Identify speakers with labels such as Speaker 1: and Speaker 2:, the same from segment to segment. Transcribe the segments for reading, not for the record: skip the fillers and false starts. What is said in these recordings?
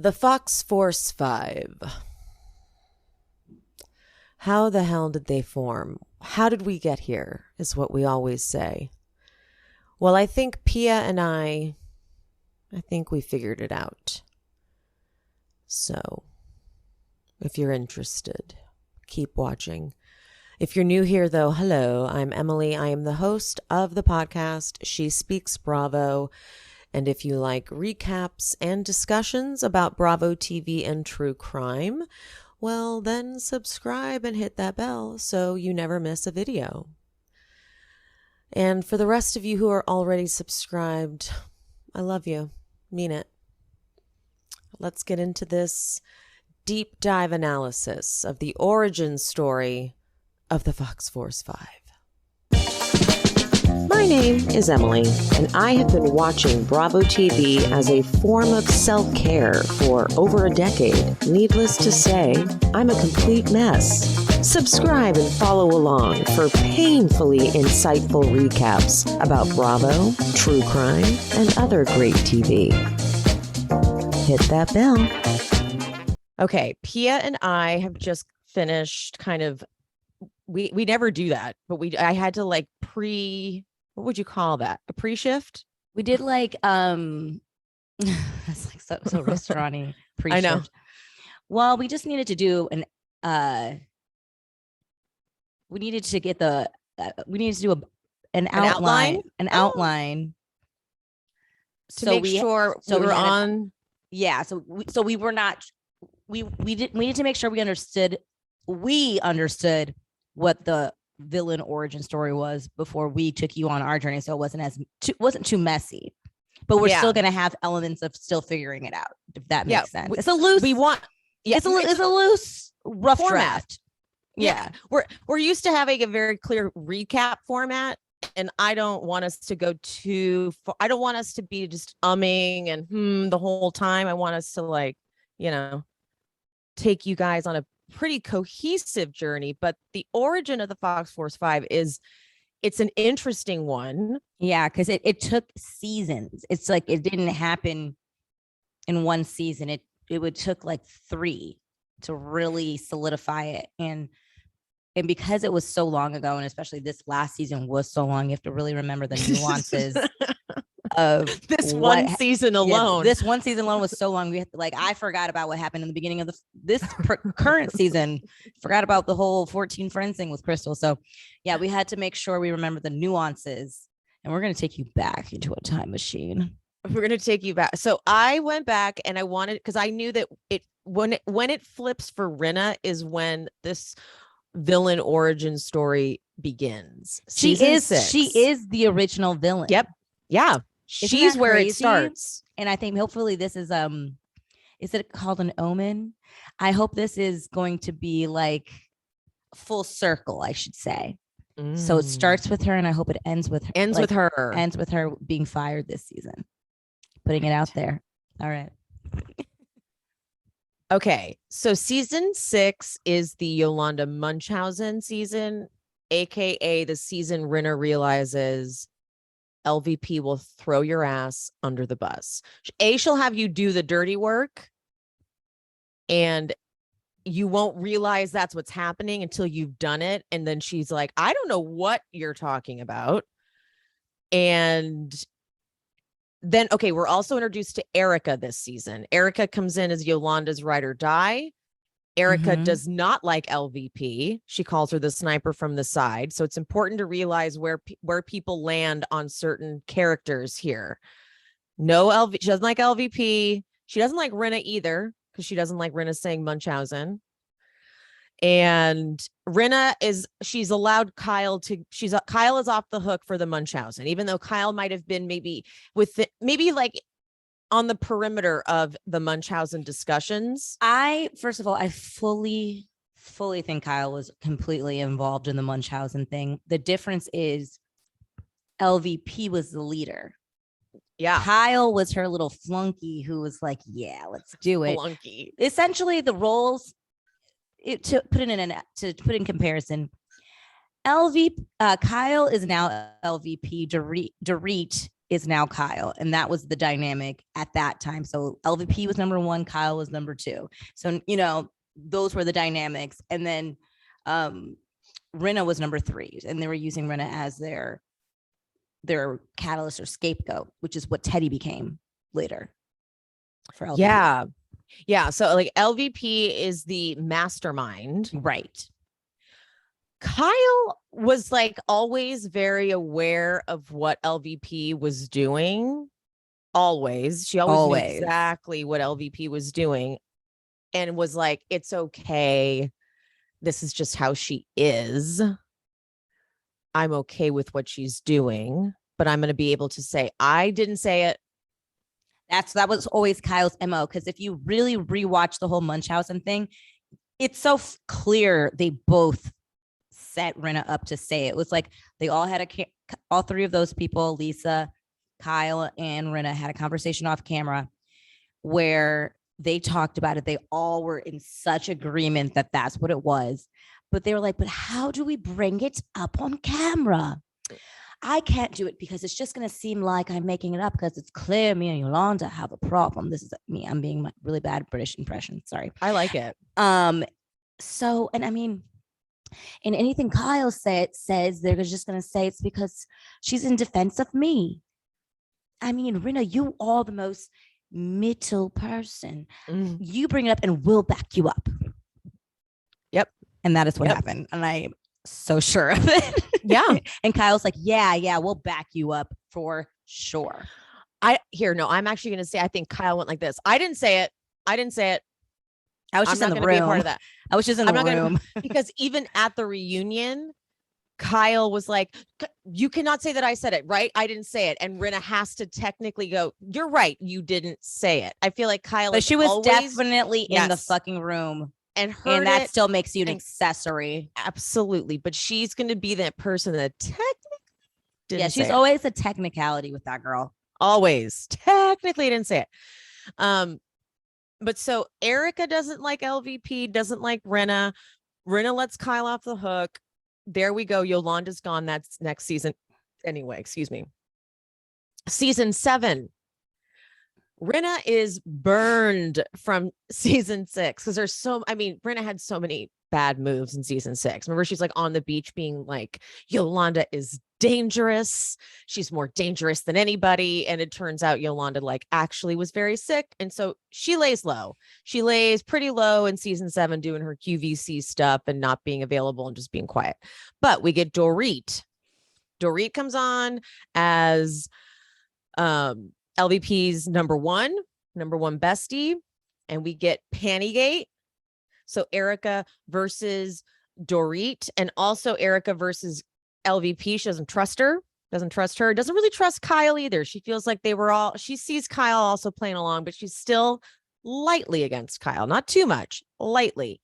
Speaker 1: The Fox Force 5. How the hell did they form? How did we get here, is what we always say. Well, I think Pia and I think we figured it out. So, if you're interested, keep watching. If you're new here, though, hello, I'm Emily. I am the host of the podcast, She Speaks Bravo. And if you like recaps and discussions about Bravo TV and true crime, well, then subscribe and hit that bell so you never miss a video. And for the rest of you who are already subscribed, I love you. Mean it. Let's get into this deep dive analysis of the origin story of the Fox Force 5. My name is Emily, and I have been watching Bravo TV as a form of self-care for over a decade. Needless to say, I'm a complete mess. Subscribe and follow along for painfully insightful recaps about Bravo, true crime, and other great TV. Hit that bell. Okay, Pia and I have just finished kind of, we never do that, but I had to like what would you call that? A pre-shift?
Speaker 2: We did like that's like so restaurant-y pre-shift.
Speaker 1: I know.
Speaker 2: Well, we just needed to do we needed to get an outline
Speaker 1: to make sure we were on.
Speaker 2: Yeah, so we were not we needed to make sure we understood what the villain origin story was before we took you on our journey, so it wasn't too messy, but we're still going to have elements of still figuring it out, if that makes sense. It's a loose it's a loose rough
Speaker 1: format.
Speaker 2: Draft. Yeah.
Speaker 1: We're used to having a very clear recap format, and I don't want us to go too far. I don't want us to be just umming and the whole time. I want us to take you guys on a pretty cohesive journey. But the origin of the Fox Force 5 it's an interesting one.
Speaker 2: Yeah, because it took seasons. It's like it didn't happen in one season. It took like 3 to really solidify it. And because it was so long ago, and especially this last season was so long, you have to really remember the nuances of
Speaker 1: this one season alone.
Speaker 2: This one season alone was so long. We had to, I forgot about what happened in the beginning of this current season. Forgot about the whole 14 friends thing with Crystal. So yeah, we had to make sure we remember the nuances, and we're going to take you back into a time machine.
Speaker 1: We're going to take you back. So I went back and I wanted, because I knew that when it flips for Rinna is when this villain origin story begins.
Speaker 2: She is the original villain.
Speaker 1: Yep. Yeah. She's where it starts.
Speaker 2: And I think hopefully this is it called an omen? I hope this is going to be like full circle, I should say. So it starts with her, and I hope it ends with her. Ends with her being fired this season. Putting it out there. All right.
Speaker 1: Okay. So season 6 is the Yolanda Munchausen season, aka the season Rinna realizes LVP will throw your ass under the bus. She'll have you do the dirty work, and you won't realize that's what's happening until you've done it. And then she's like, I don't know what you're talking about. And then, okay, we're also introduced to Erika this season. Erika comes in as Yolanda's ride or die. Erika does not like LVP. She calls her the sniper from the side. So it's important to realize where people land on certain characters here. She doesn't like LVP. She doesn't like Rinna either, because she doesn't like Rinna saying Munchausen. And Rinna she's allowed Kyle is off the hook for the Munchausen, even though Kyle might have been maybe on the perimeter of the Munchausen discussions.
Speaker 2: I fully think Kyle was completely involved in the Munchausen thing. The difference is LVP was the leader.
Speaker 1: Yeah.
Speaker 2: Kyle was her little flunky who was like, yeah, let's do it.
Speaker 1: Flunky.
Speaker 2: Essentially the roles, to put in comparison, Kyle is now LVP. Dorit is now Kyle. And that was the dynamic at that time. So LVP was number 1, Kyle was number 2. So, you know, those were the dynamics. And then Rinna was number 3. And they were using Rinna as their catalyst or scapegoat, which is what Teddi became later for LVP.
Speaker 1: Yeah. So like LVP is the mastermind.
Speaker 2: Right.
Speaker 1: Kyle was like always very aware of what LVP was doing. Always. She always knew exactly what LVP was doing and was like, it's okay. This is just how she is. I'm okay with what she's doing, but I'm going to be able to say, I didn't say it.
Speaker 2: That was always Kyle's MO. Because if you really rewatch the whole Munchausen thing, it's so clear they both set Rinna up to say it. It was like they all had all 3 of those people, Lisa, Kyle, and Rinna, had a conversation off camera where they talked about it. They all were in such agreement that that's what it was. But they were like, but how do we bring it up on camera? I can't do it because it's just going to seem like I'm making it up because it's clear me and Yolanda have a problem. This is me. I'm being my really bad British impression. Sorry.
Speaker 1: I like it.
Speaker 2: So, and I mean, in anything Kyle says, they're just going to say it's because she's in defense of me. I mean, Rinna, you are the most middle person. You bring it up and we'll back you up.
Speaker 1: Yep.
Speaker 2: And that is what happened. And I'm so sure of it.
Speaker 1: Yeah.
Speaker 2: And Kyle's like, yeah, we'll back you up for sure.
Speaker 1: I'm actually going to say, I think Kyle went like this. I didn't say it.
Speaker 2: I was just in the room. Be a part of that. I was just in the room.
Speaker 1: Because even at the reunion, Kyle was like, you cannot say that I said it, right? I didn't say it. And Rinna has to technically go, you're right. You didn't say it. I feel like Kyle,
Speaker 2: but she was definitely in the fucking room.
Speaker 1: And
Speaker 2: that still makes you an accessory.
Speaker 1: Absolutely. But she's going to be that person that technically didn't say it.
Speaker 2: She's always a technicality with that girl.
Speaker 1: Always. Technically didn't say it. But so Erika doesn't like LVP, doesn't like Rinna. Rinna lets Kyle off the hook. There we go. Yolanda's gone. That's next season. Anyway, excuse me. Season 7. Rinna is burned from season 6 because Rinna had so many bad moves in season 6. Remember, she's like on the beach being like, Yolanda is dangerous. She's more dangerous than anybody. And it turns out Yolanda like actually was very sick. And so she lays low. She lays pretty low in season 7 doing her QVC stuff and not being available and just being quiet. But we get Dorit. Dorit comes on as LVP's number one bestie. And we get Pantygate. So Erika versus Dorit, and also Erika versus LVP. She doesn't trust her, doesn't really trust Kyle either. She feels like she sees Kyle also playing along, but she's still lightly against Kyle, not too much, lightly.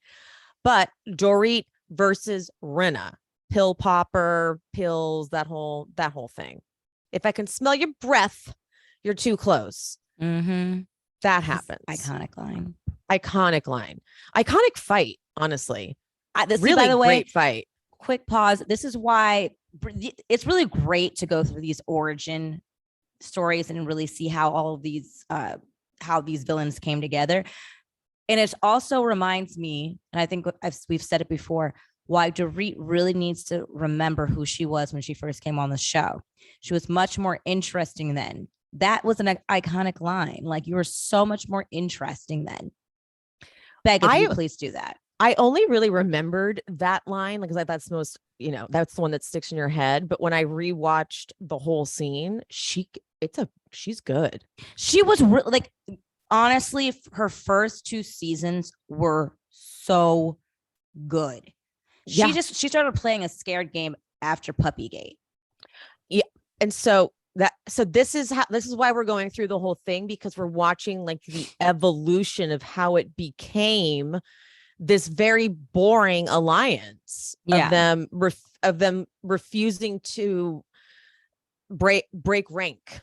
Speaker 1: But Dorit versus Rinna, pill popper, pills, that whole thing. If I can smell your breath, you're too close.
Speaker 2: Mm-hmm.
Speaker 1: That happens.
Speaker 2: Iconic line. Iconic
Speaker 1: fight, honestly.
Speaker 2: This
Speaker 1: really,
Speaker 2: by the way,
Speaker 1: great fight.
Speaker 2: Quick pause. This is why it's really great to go through these origin stories and really see how all of these how these villains came together. And it also reminds me, and I think we've said it before, why Dorit really needs to remember who she was when she first came on the show. She was much more interesting then. That was an iconic line. Like, you were so much more interesting then. Beg if you please do that.
Speaker 1: I only really remembered that line because that's the most, that's the one that sticks in your head. But when I rewatched the whole scene, she's good.
Speaker 2: She was like, honestly, her first 2 seasons were so good. Yeah. She started playing a scared game after Puppygate.
Speaker 1: Yeah. And so this is why we're going through the whole thing, because we're watching like the evolution of how it became this very boring alliance of them refusing to break rank.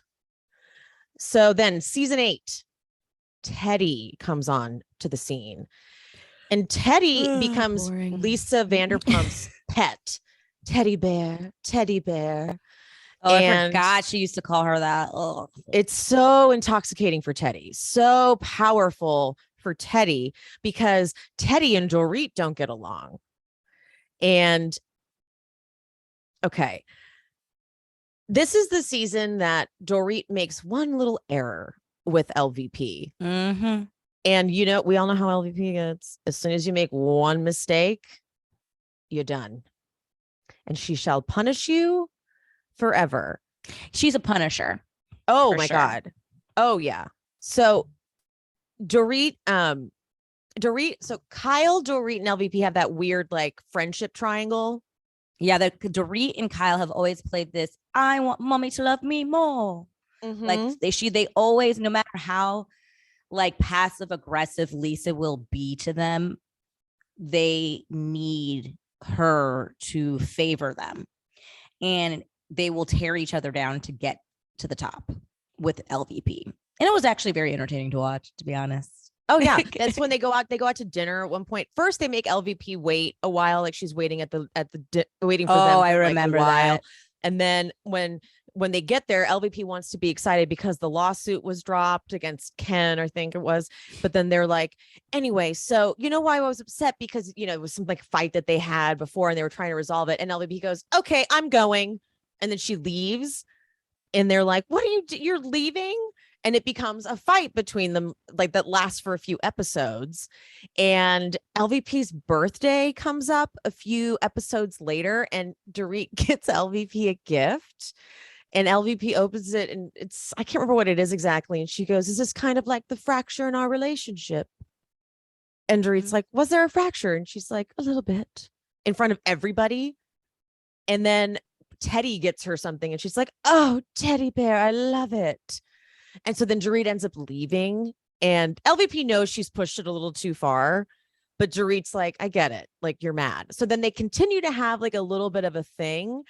Speaker 1: So then season 8, Teddi comes on to the scene, and Teddi becomes boring. Lisa Vanderpump's pet. Teddy bear.
Speaker 2: Oh, I forgot she used to call her that. Oh,
Speaker 1: it's so intoxicating for Teddi, so powerful for Teddi, because Teddi and Dorit don't get along. And okay, this is the season that Dorit makes one little error with LVP.
Speaker 2: Mm-hmm.
Speaker 1: And you know, we all know how LVP gets. As soon as you make one mistake, you're done. And she shall punish you forever.
Speaker 2: She's a punisher.
Speaker 1: Oh my God. Oh yeah. So Dorit, so Kyle, Dorit, and LVP have that weird like friendship triangle.
Speaker 2: Yeah, the Dorit and Kyle have always played this. I want mommy to love me more.
Speaker 1: Mm-hmm.
Speaker 2: Like they always, no matter how like passive aggressive Lisa will be to them, they need her to favor them, and they will tear each other down to get to the top with LVP. And it was actually very entertaining to watch, to be honest.
Speaker 1: Oh yeah, that's when they go out to dinner at one point. First they make LVP wait a while, like she's waiting waiting for them.
Speaker 2: I remember that.
Speaker 1: And then when they get there, LVP wants to be excited because the lawsuit was dropped against Ken, I think it was. But then they're like, anyway, so you know why I was upset? Because, you know, it was some like fight that they had before and they were trying to resolve it. And LVP goes, okay, I'm going. And then she leaves and they're like, what are you you're leaving? And it becomes a fight between them, like that lasts for a few episodes. And LVP's birthday comes up a few episodes later, and Dorit gets LVP a gift. And LVP opens it, and I can't remember what it is exactly. And she goes, is this kind of like the fracture in our relationship? And Dorit's like, was there a fracture? And she's like, a little bit, in front of everybody. And then Teddi gets her something, and she's like, oh, teddy bear, I love it. And so then Dorit ends up leaving, and LVP knows she's pushed it a little too far, but Dorit's like, I get it. Like, you're mad. So then they continue to have like a little bit of a thing,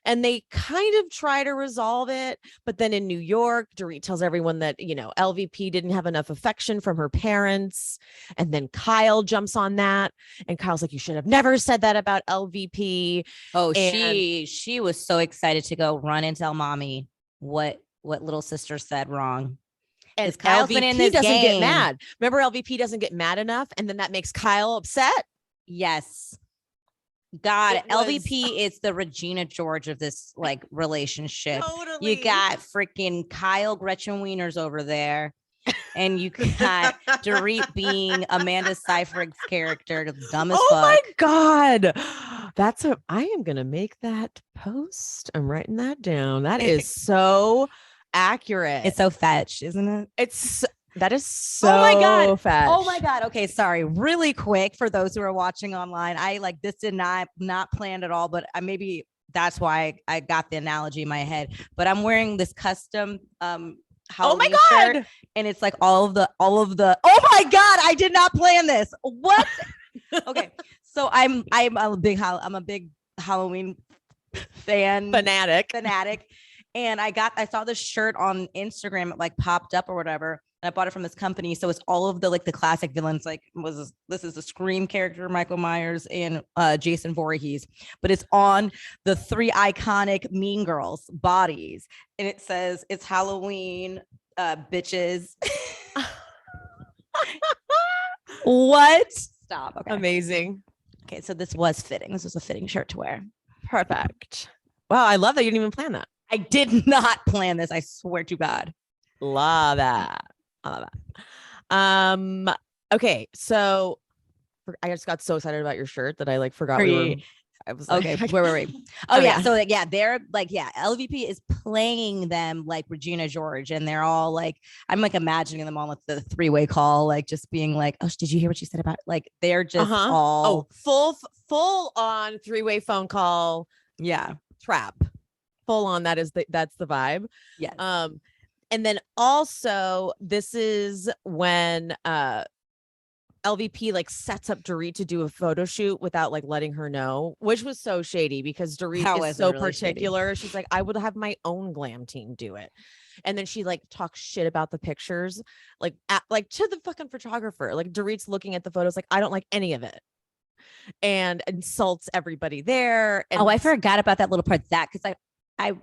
Speaker 1: and they kind of try to resolve it. But then in New York, Dorit tells everyone that, you know, LVP didn't have enough affection from her parents. And then Kyle jumps on that. And Kyle's like, you should have never said that about LVP.
Speaker 2: Oh, and she was so excited to go run and tell mommy what little sister said wrong.
Speaker 1: And LVP doesn't get mad. Remember, LVP doesn't get mad enough, and then that makes Kyle upset.
Speaker 2: Yes. God, LVP is the Regina George of this like relationship.
Speaker 1: Totally.
Speaker 2: You got freaking Kyle Gretchen Wieners over there, and you got Dorit being Amanda Seyfried's character, dumb as fuck.
Speaker 1: Oh my God. I am gonna make that post. I'm writing that down. That is so accurate.
Speaker 2: It's so fetch, isn't it?
Speaker 1: That is so
Speaker 2: oh my God.
Speaker 1: fetch.
Speaker 2: Oh my God. Okay, sorry. Really quick for those who are watching online. I like this did not planned at all, but maybe that's why I got the analogy in my head. But I'm wearing this custom Halloween shirt, and it's like all of the oh my God, I did not plan this. What? Okay. So I'm a big Halloween fanatic. And I saw this shirt on Instagram. It like popped up or whatever. And I bought it from this company. So it's all of the like the classic villains. Like this is the Scream character, Michael Myers and Jason Voorhees. But it's on the 3 iconic Mean Girls bodies. And it says it's Halloween, bitches. What? Stop. Okay.
Speaker 1: Amazing.
Speaker 2: Okay, so this was fitting. This was a fitting shirt to wear.
Speaker 1: Perfect. Wow, I love that you didn't even plan that.
Speaker 2: I did not plan this. I swear to God.
Speaker 1: Love that. Okay, so I just got so excited about your shirt that I like forgot I was like,
Speaker 2: okay, where were we? Oh yeah, so like they're like LVP is playing them like Regina George, and they're all like, I'm like imagining them on like the 3-way call, like just being like, oh, did you hear what she said about like they're just all
Speaker 1: full on 3-way phone call, trap, full on. That's the vibe.
Speaker 2: Yes.
Speaker 1: And then also this is when LVP like sets up Dorit to do a photo shoot without like letting her know, which was so shady because Dorit is so really particular. Shady. She's like, I would have my own glam team do it. And then she like talks shit about the pictures, like to the fucking photographer. Like Dorit's looking at the photos, like, I don't like any of it, and insults everybody there. And
Speaker 2: I forgot about that little part. Because I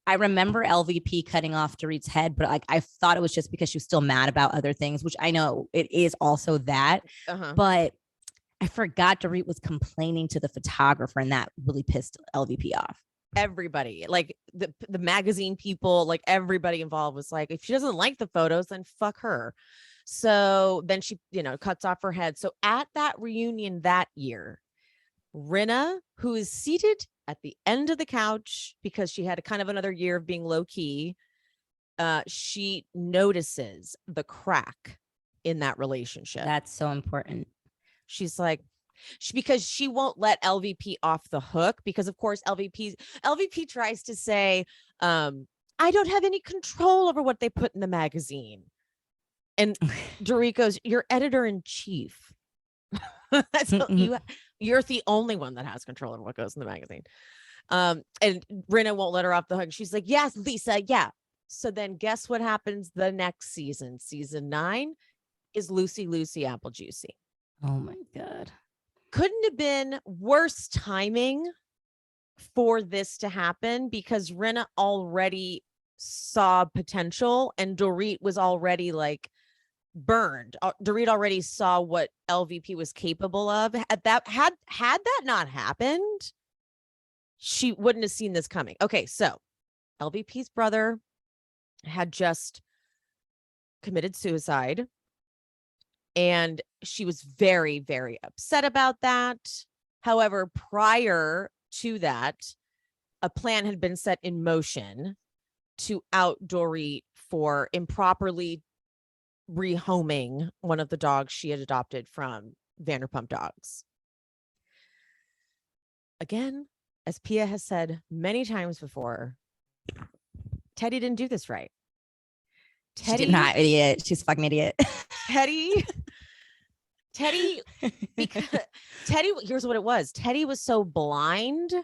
Speaker 2: I remember LVP cutting off Dorit's head, but like I thought it was just because she was still mad about other things, which I know it is also that. But I forgot Dorit was complaining to the photographer, and that really pissed LVP off.
Speaker 1: Everybody, like the magazine people, like everybody involved was like, if she doesn't like the photos, then fuck her. So then she, cuts off her head. So at that reunion that year, Rinna, who is seated at the end of the couch because she had a kind of another year of being low key, she notices the crack in that relationship.
Speaker 2: That's so important.
Speaker 1: She's like, because she won't let LVP off the hook, because of course LVP tries to say, I don't have any control over what they put in the magazine. And Dorit goes, you're editor-in-chief. You're the only one that has control over what goes in the magazine. And Rinna won't let her off the hook. She's like, yes, Lisa, yeah. So then guess what happens the next season? Season 9 is Lucy Apple Juicy.
Speaker 2: Oh my God.
Speaker 1: Couldn't have been worse timing for this to happen, because Rinna already saw potential and Dorit was already like burned. Dorit already saw what LVP was capable of. Had that not happened, she wouldn't have seen this coming. Okay, so LVP's brother had just committed suicide, and she was very, very upset about that. However, prior to that, a plan had been set in motion to out Dorit for improperly rehoming one of the dogs she had adopted from Vanderpump Dogs. Again, as Pia has said many times before, Teddi didn't do this right.
Speaker 2: She did not, idiot. She's a fucking idiot.
Speaker 1: Teddi, because Teddi, here's what it was. Teddi was so blind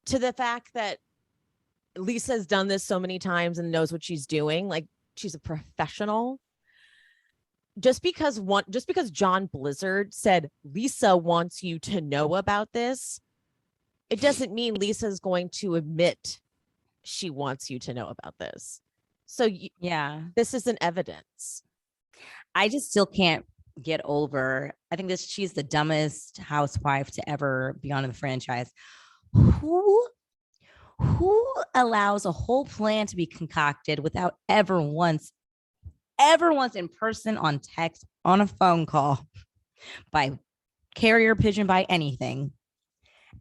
Speaker 1: to the fact that Lisa's done this so many times and knows what she's doing. Like, she's a professional. Just because John Blizzard said Lisa wants you to know about this, it doesn't mean Lisa's going to admit she wants you to know about this. So
Speaker 2: yeah,
Speaker 1: this isn't evidence.
Speaker 2: I just still can't get over. I think she's the dumbest housewife to ever be on the franchise. Who allows a whole plan to be concocted without ever once in person, on text, on a phone call, by carrier pigeon, by anything,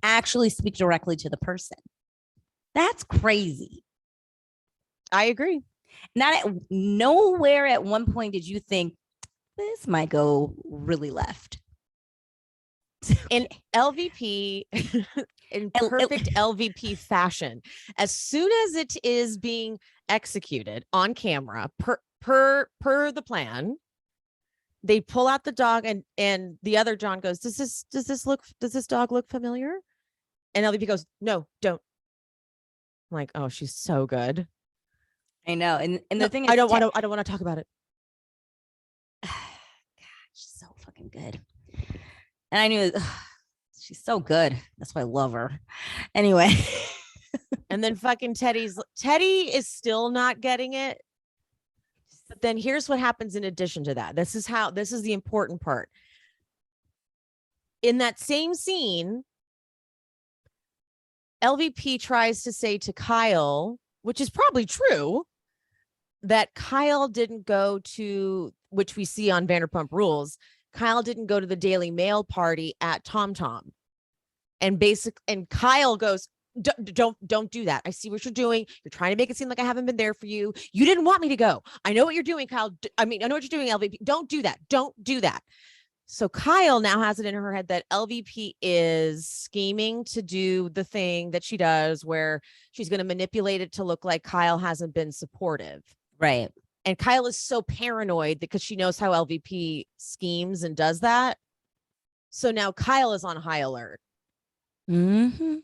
Speaker 2: actually speak directly to the person? That's crazy.
Speaker 1: I agree.
Speaker 2: Nowhere at one point did you think this might go really left.
Speaker 1: In LVP, in perfect LVP fashion, as soon as it is being executed on camera per the plan, they pull out the dog, and the other John goes, does this dog look familiar? And LVP goes, no, don't. I'm like, oh, she's so good.
Speaker 2: I know. And the thing is,
Speaker 1: I don't want to talk about it.
Speaker 2: God, she's so fucking good. And I knew she's so good. That's why I love her. Anyway.
Speaker 1: And then fucking Teddi is still not getting it. But then here's what happens in addition to that. This is the important part. In that same scene, LVP tries to say to Kyle, which is probably true, that Kyle didn't go to, which we see on Vanderpump Rules, Kyle didn't go to the Daily Mail party at Tom Tom. And Kyle goes, don't do that. I see what you're doing. You're trying to make it seem like I haven't been there for you. You didn't want me to go. I know what you're doing, Kyle. I know what you're doing, LVP. Don't do that. Don't do that. So Kyle now has it in her head that LVP is scheming to do the thing that she does, where she's going to manipulate it to look like Kyle hasn't been supportive.
Speaker 2: Right.
Speaker 1: And Kyle is so paranoid because she knows how LVP schemes and does that. So now Kyle is on high alert.
Speaker 2: Mm-hmm.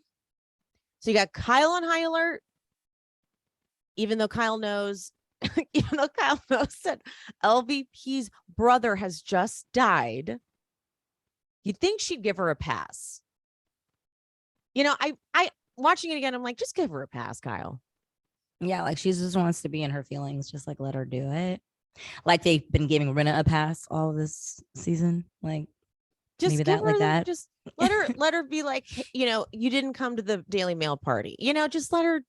Speaker 1: So you got Kyle on high alert, even though Kyle knows that LVP's brother has just died. You'd think she'd give her a pass. I watching it again, I'm like, just give her a pass, Kyle.
Speaker 2: Yeah, like she just wants to be in her feelings. Just like let her do it. Like they've been giving Rinna a pass all this season. Like
Speaker 1: Just
Speaker 2: maybe
Speaker 1: give
Speaker 2: that, like
Speaker 1: her,
Speaker 2: that.
Speaker 1: just let her be like, "Hey, you know, you didn't come to the Daily Mail party. You know, just let her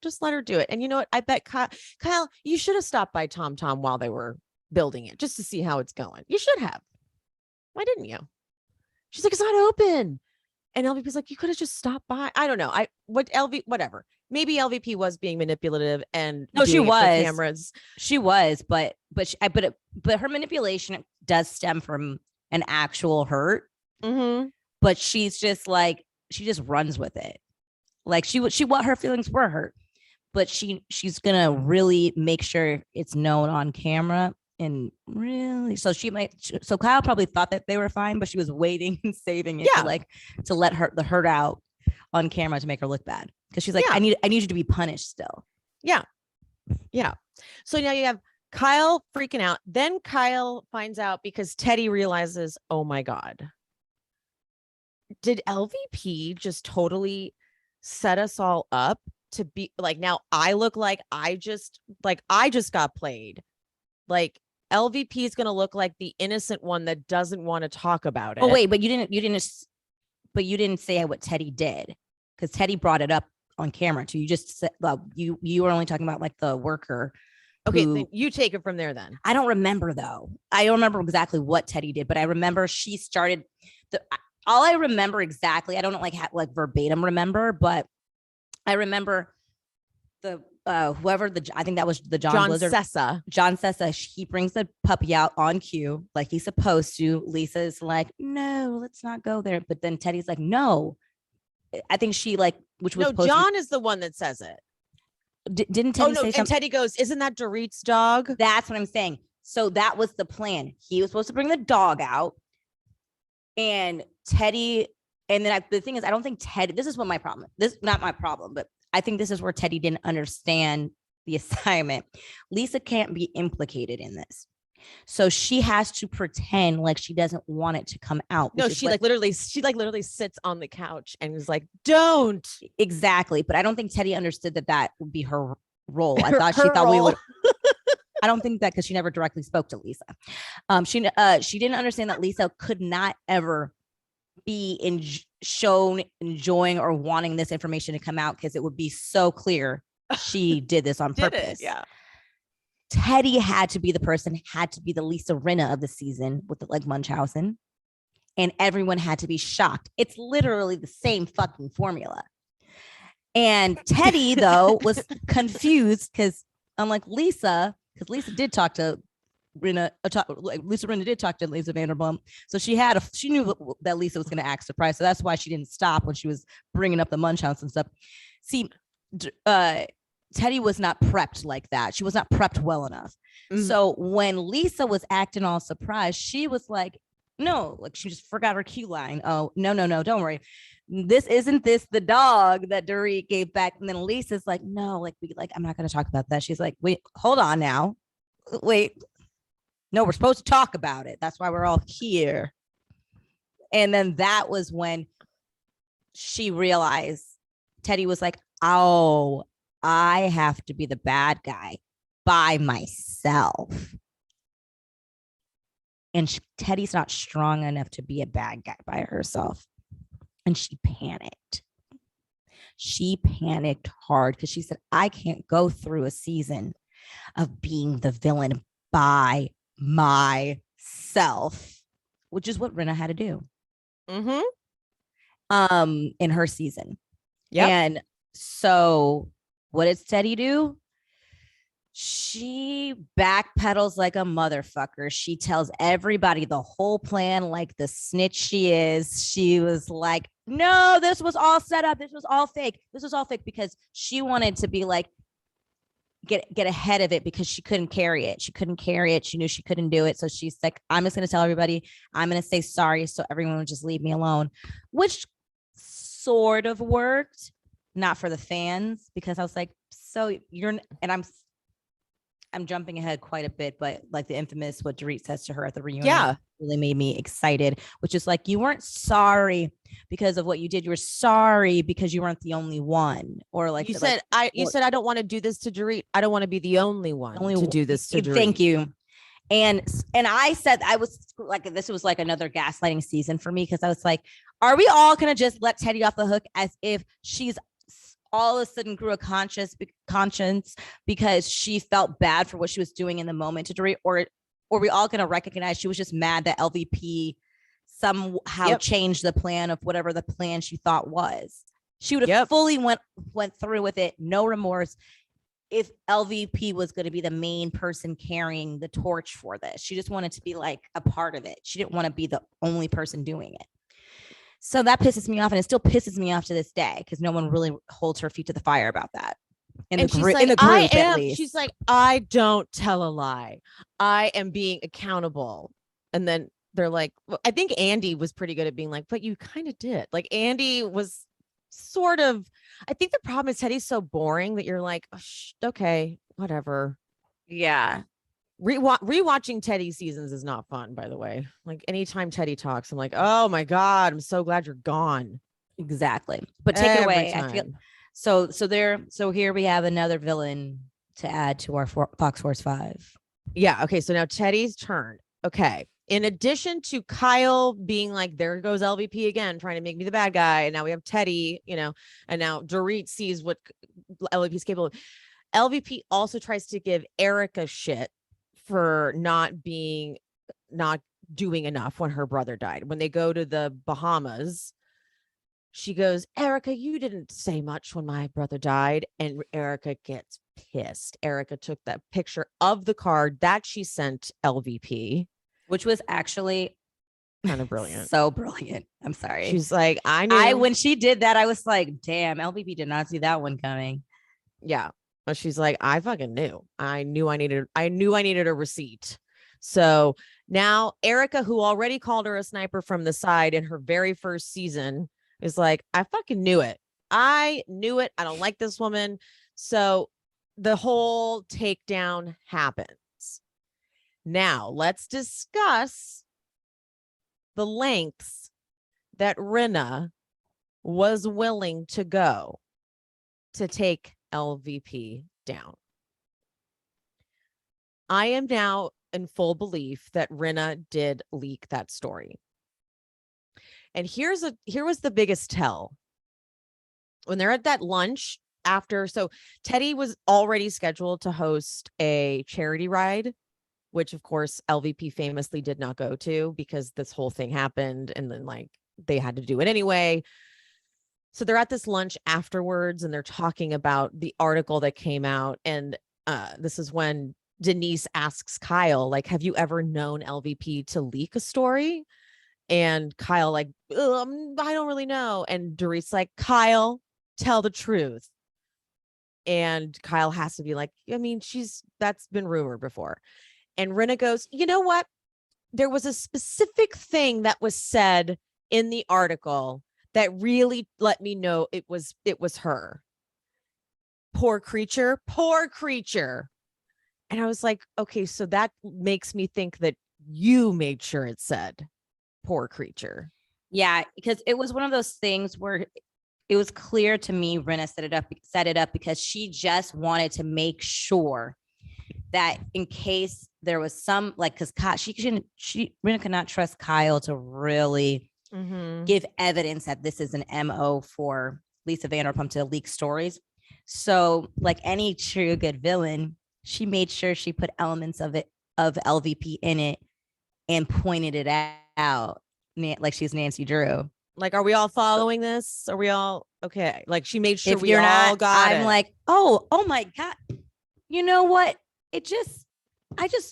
Speaker 1: do it. And you know what? I bet Kyle, you should have stopped by Tom Tom while they were building it just to see how it's going. You should have. Why didn't you? She's like, it's not open. And LVP's like, you could have just stopped by. I don't know. Whatever. Maybe LVP was being manipulative and
Speaker 2: No, she
Speaker 1: doing it for
Speaker 2: was.
Speaker 1: cameras.
Speaker 2: She was, but her manipulation does stem from an actual hurt.
Speaker 1: Mm-hmm.
Speaker 2: But she's just like, she just runs with it. Like she what her feelings were hurt, but she's gonna really make sure it's known on camera. And really, so Kyle probably thought that they were fine, but she was waiting and saving it to let the hurt out on camera to make her look bad. Because she's like, I need you to be punished still.
Speaker 1: Yeah. Yeah. So now you have Kyle freaking out. Then Kyle finds out because Teddi realizes, oh my God. Did LVP just totally set us all up to be like, now I look like I just got played. Like LVP is going to look like the innocent one that doesn't want to talk about it.
Speaker 2: Oh wait, but you didn't say what Teddi did, because Teddi brought it up on camera too. You just said, well, you were only talking about like the worker.
Speaker 1: Okay, then you take it from there then.
Speaker 2: I don't remember though. I don't remember exactly what Teddi did, but I remember she started all I remember exactly. I don't like verbatim remember, but I remember the whoever I think that was the John Sessa. He brings the puppy out on cue like he's supposed to. Lisa's like, no, let's not go there. But then Teddy's like, no. I think she which was
Speaker 1: John is the one that says it.
Speaker 2: Didn't Teddi say something?
Speaker 1: And Teddi goes, isn't that Dorit's dog?
Speaker 2: That's what I'm saying. So that was the plan. He was supposed to bring the dog out, and Teddi. And then the thing is, I don't think Teddi. This is what my problem. This not my problem, but I think this is where Teddi didn't understand the assignment. Lisa can't be implicated in this. So she has to pretend like she doesn't want it to come out.
Speaker 1: No, she literally sits on the couch and is like, don't.
Speaker 2: Exactly. But I don't think Teddi understood that would be her role. I thought she thought we would. I don't think that, because she never directly spoke to Lisa. She didn't understand that Lisa could not ever be shown enjoying or wanting this information to come out, because it would be so clear she did this on purpose.
Speaker 1: Yeah.
Speaker 2: Teddi had to be the person, had to be the Lisa Rinna of the season with Munchausen, and everyone had to be shocked. It's literally the same fucking formula. And Teddi though was confused because unlike Lisa, because Lisa did talk to Rinna, Lisa Rinna did talk to Lisa Vanderpump, so she knew that Lisa was going to act surprised, so that's why she didn't stop when she was bringing up the Munchausen stuff. See, Teddi was not prepped like that. She was not prepped well enough. Mm-hmm. So when Lisa was acting all surprised, she was like, no, like she just forgot her cue line. Oh, no, don't worry. Isn't this the dog that Dorit gave back? And then Lisa's like, no, I'm not going to talk about that. She's like, wait, hold on now. Wait, no, we're supposed to talk about it. That's why we're all here. And then that was when she realized, Teddi was like, oh, I have to be the bad guy by myself. And Teddi's not strong enough to be a bad guy by herself. And she panicked. She panicked hard because she said, I can't go through a season of being the villain by myself, which is what Rinna had to do.
Speaker 1: Mm-hmm.
Speaker 2: In her season.
Speaker 1: Yeah.
Speaker 2: And so what does Teddi do? She backpedals like a motherfucker. She tells everybody the whole plan like the snitch she is. She was like, no, this was all set up. This was all fake. This was all fake because she wanted to be like, get ahead of it because she couldn't carry it. She couldn't carry it. She knew she couldn't do it. So she's like, I'm just going to tell everybody, I'm going to say sorry so everyone would just leave me alone, which sort of worked. Not for the fans, because I was like, so I'm jumping ahead quite a bit, but like the infamous what Dorit says to her at the reunion
Speaker 1: Yeah.
Speaker 2: really made me excited, which is like, you weren't sorry because of what you did. You were sorry because you weren't the only one. Or like
Speaker 1: you said, I don't want to do this to Dorit. I don't want to be the only one to do this to Dorit.
Speaker 2: Thank you. And I said, I was like, this was like another gaslighting season for me, because I was like, are we all going to just let Teddi off the hook as if she's all of a sudden grew a conscience because she felt bad for what she was doing in the moment to Dorit? Or are we all going to recognize she was just mad that LVP somehow changed the plan of whatever the plan she thought was? She would have fully went through with it, no remorse, if LVP was going to be the main person carrying the torch for this. She just wanted to be like a part of it. She didn't want to be the only person doing it. So that pisses me off, and it still pisses me off to this day, because no one really holds her feet to the fire about that. In the group, at least.
Speaker 1: She's like, I don't tell a lie. I am being accountable. And then they're like, well, I think Andy was pretty good at being like, but you kind of did. Like Andy was sort of, I think the problem is Teddy's so boring that you're like, oh, okay, whatever.
Speaker 2: Yeah.
Speaker 1: Rewatching Teddy seasons is not fun, by the way. Like anytime Teddy talks, I'm like, oh my God, I'm so glad you're gone.
Speaker 2: Exactly. But take it away. I feel so here we have another villain to add to our Fox Force 5.
Speaker 1: Yeah. Okay. So now Teddy's turn. Okay. In addition to Kyle being like, there goes LVP again, trying to make me the bad guy. And now we have Teddi, and now Dorit sees what LVP is capable of. LVP also tries to give Erika shit for not doing enough when her brother died. When they go to the Bahamas, she goes, Erika, you didn't say much when my brother died. And Erika gets pissed. Erika took that picture of the card that she sent LVP,
Speaker 2: which was actually
Speaker 1: kind of brilliant.
Speaker 2: So brilliant. I'm sorry.
Speaker 1: She's like, I knew.
Speaker 2: When she did that, I was like, damn, LVP did not see that one coming.
Speaker 1: Yeah. She's like, I fucking knew. I knew I needed a receipt. So now Erika, who already called her a sniper from the side in her very first season, is like, I fucking knew it. I knew it. I don't like this woman. So the whole takedown happens. Now let's discuss the lengths that Rinna was willing to go to take LVP down. I am now in full belief that Rinna did leak that story. And here was the biggest tell. When they're at that lunch after, so Teddi was already scheduled to host a charity ride, which of course LVP famously did not go to because this whole thing happened, and then like they had to do it anyway. So they're at this lunch afterwards and they're talking about the article that came out. And this is when Denise asks Kyle, like, have you ever known LVP to leak a story? And Kyle like, I don't really know. And Dorit's like, Kyle, tell the truth. And Kyle has to be like, I mean, that's been rumored before. And Rinna goes, you know what? There was a specific thing that was said in the article that really let me know it was her. Poor creature. And I was like, okay, so that makes me think that you made sure it said poor creature.
Speaker 2: Yeah, because it was one of those things where it was clear to me Rinna set it up because she just wanted to make sure that in case there was some, like, because Rinna could not trust Kyle to really give evidence that this is an MO for Lisa Vanderpump to leak stories. So like any true good villain, she made sure she put elements of LVP in it and pointed it out like she's Nancy Drew.
Speaker 1: Like, are we all following this? Are we all okay? Like she made sure
Speaker 2: we all got it.
Speaker 1: I'm
Speaker 2: like, oh my God. You know what? I just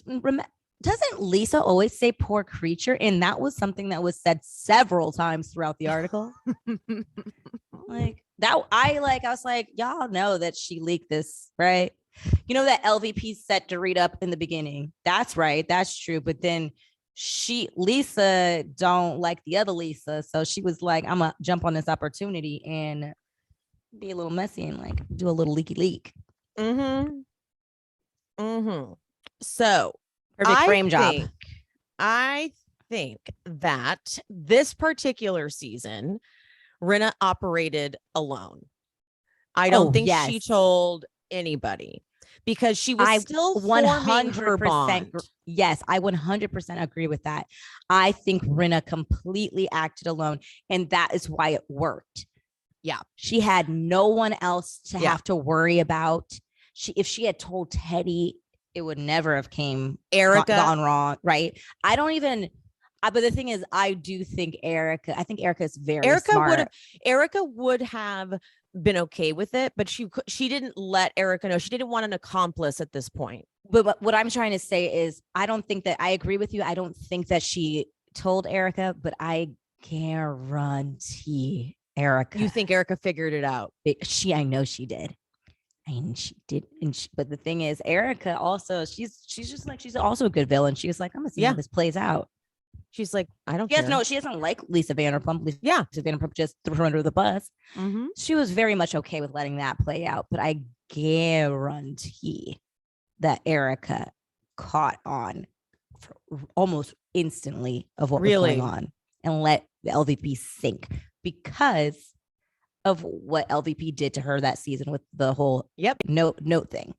Speaker 2: remember, doesn't Lisa always say poor creature? And that was something that was said several times throughout the article. Like that, I was like, y'all know that she leaked this, right? You know that LVP set Dorit up in the beginning. That's right. That's true. But then Lisa don't like the other Lisa. So she was like, I'm gonna jump on this opportunity and be a little messy and like do a little leaky leak.
Speaker 1: Mm-hmm. So
Speaker 2: Perfect frame job.
Speaker 1: I think that this particular season, Rinna operated alone. I don't think she told anybody because she was still forming her bond.
Speaker 2: Yes, I 100% agree with that. I think Rinna completely acted alone, and that is why it worked.
Speaker 1: Yeah.
Speaker 2: She had no one else to have to worry about. If she had told Teddi, it would never have gone wrong, right? But the thing is, I do think Erika is very smart.
Speaker 1: Erika would have been okay with it, but she didn't let Erika know. She didn't want an accomplice at this point.
Speaker 2: But what I'm trying to say is, I don't think that I agree with you. I don't think that she told Erika, but I guarantee Erika.
Speaker 1: You think Erika figured it out?
Speaker 2: I know she did. And she did. But the thing is, Erika also, she's just like, she's also a good villain. She was like, I'm gonna see how this plays out.
Speaker 1: She's like, I don't care.
Speaker 2: No, she doesn't like Lisa Vanderpump. Lisa Vanderpump just threw her under the bus.
Speaker 1: Mm-hmm.
Speaker 2: She was very much okay with letting that play out. But I guarantee that Erika caught on almost instantly of what was going on and let the LVP sink because of what LVP did to her that season with the whole note thing.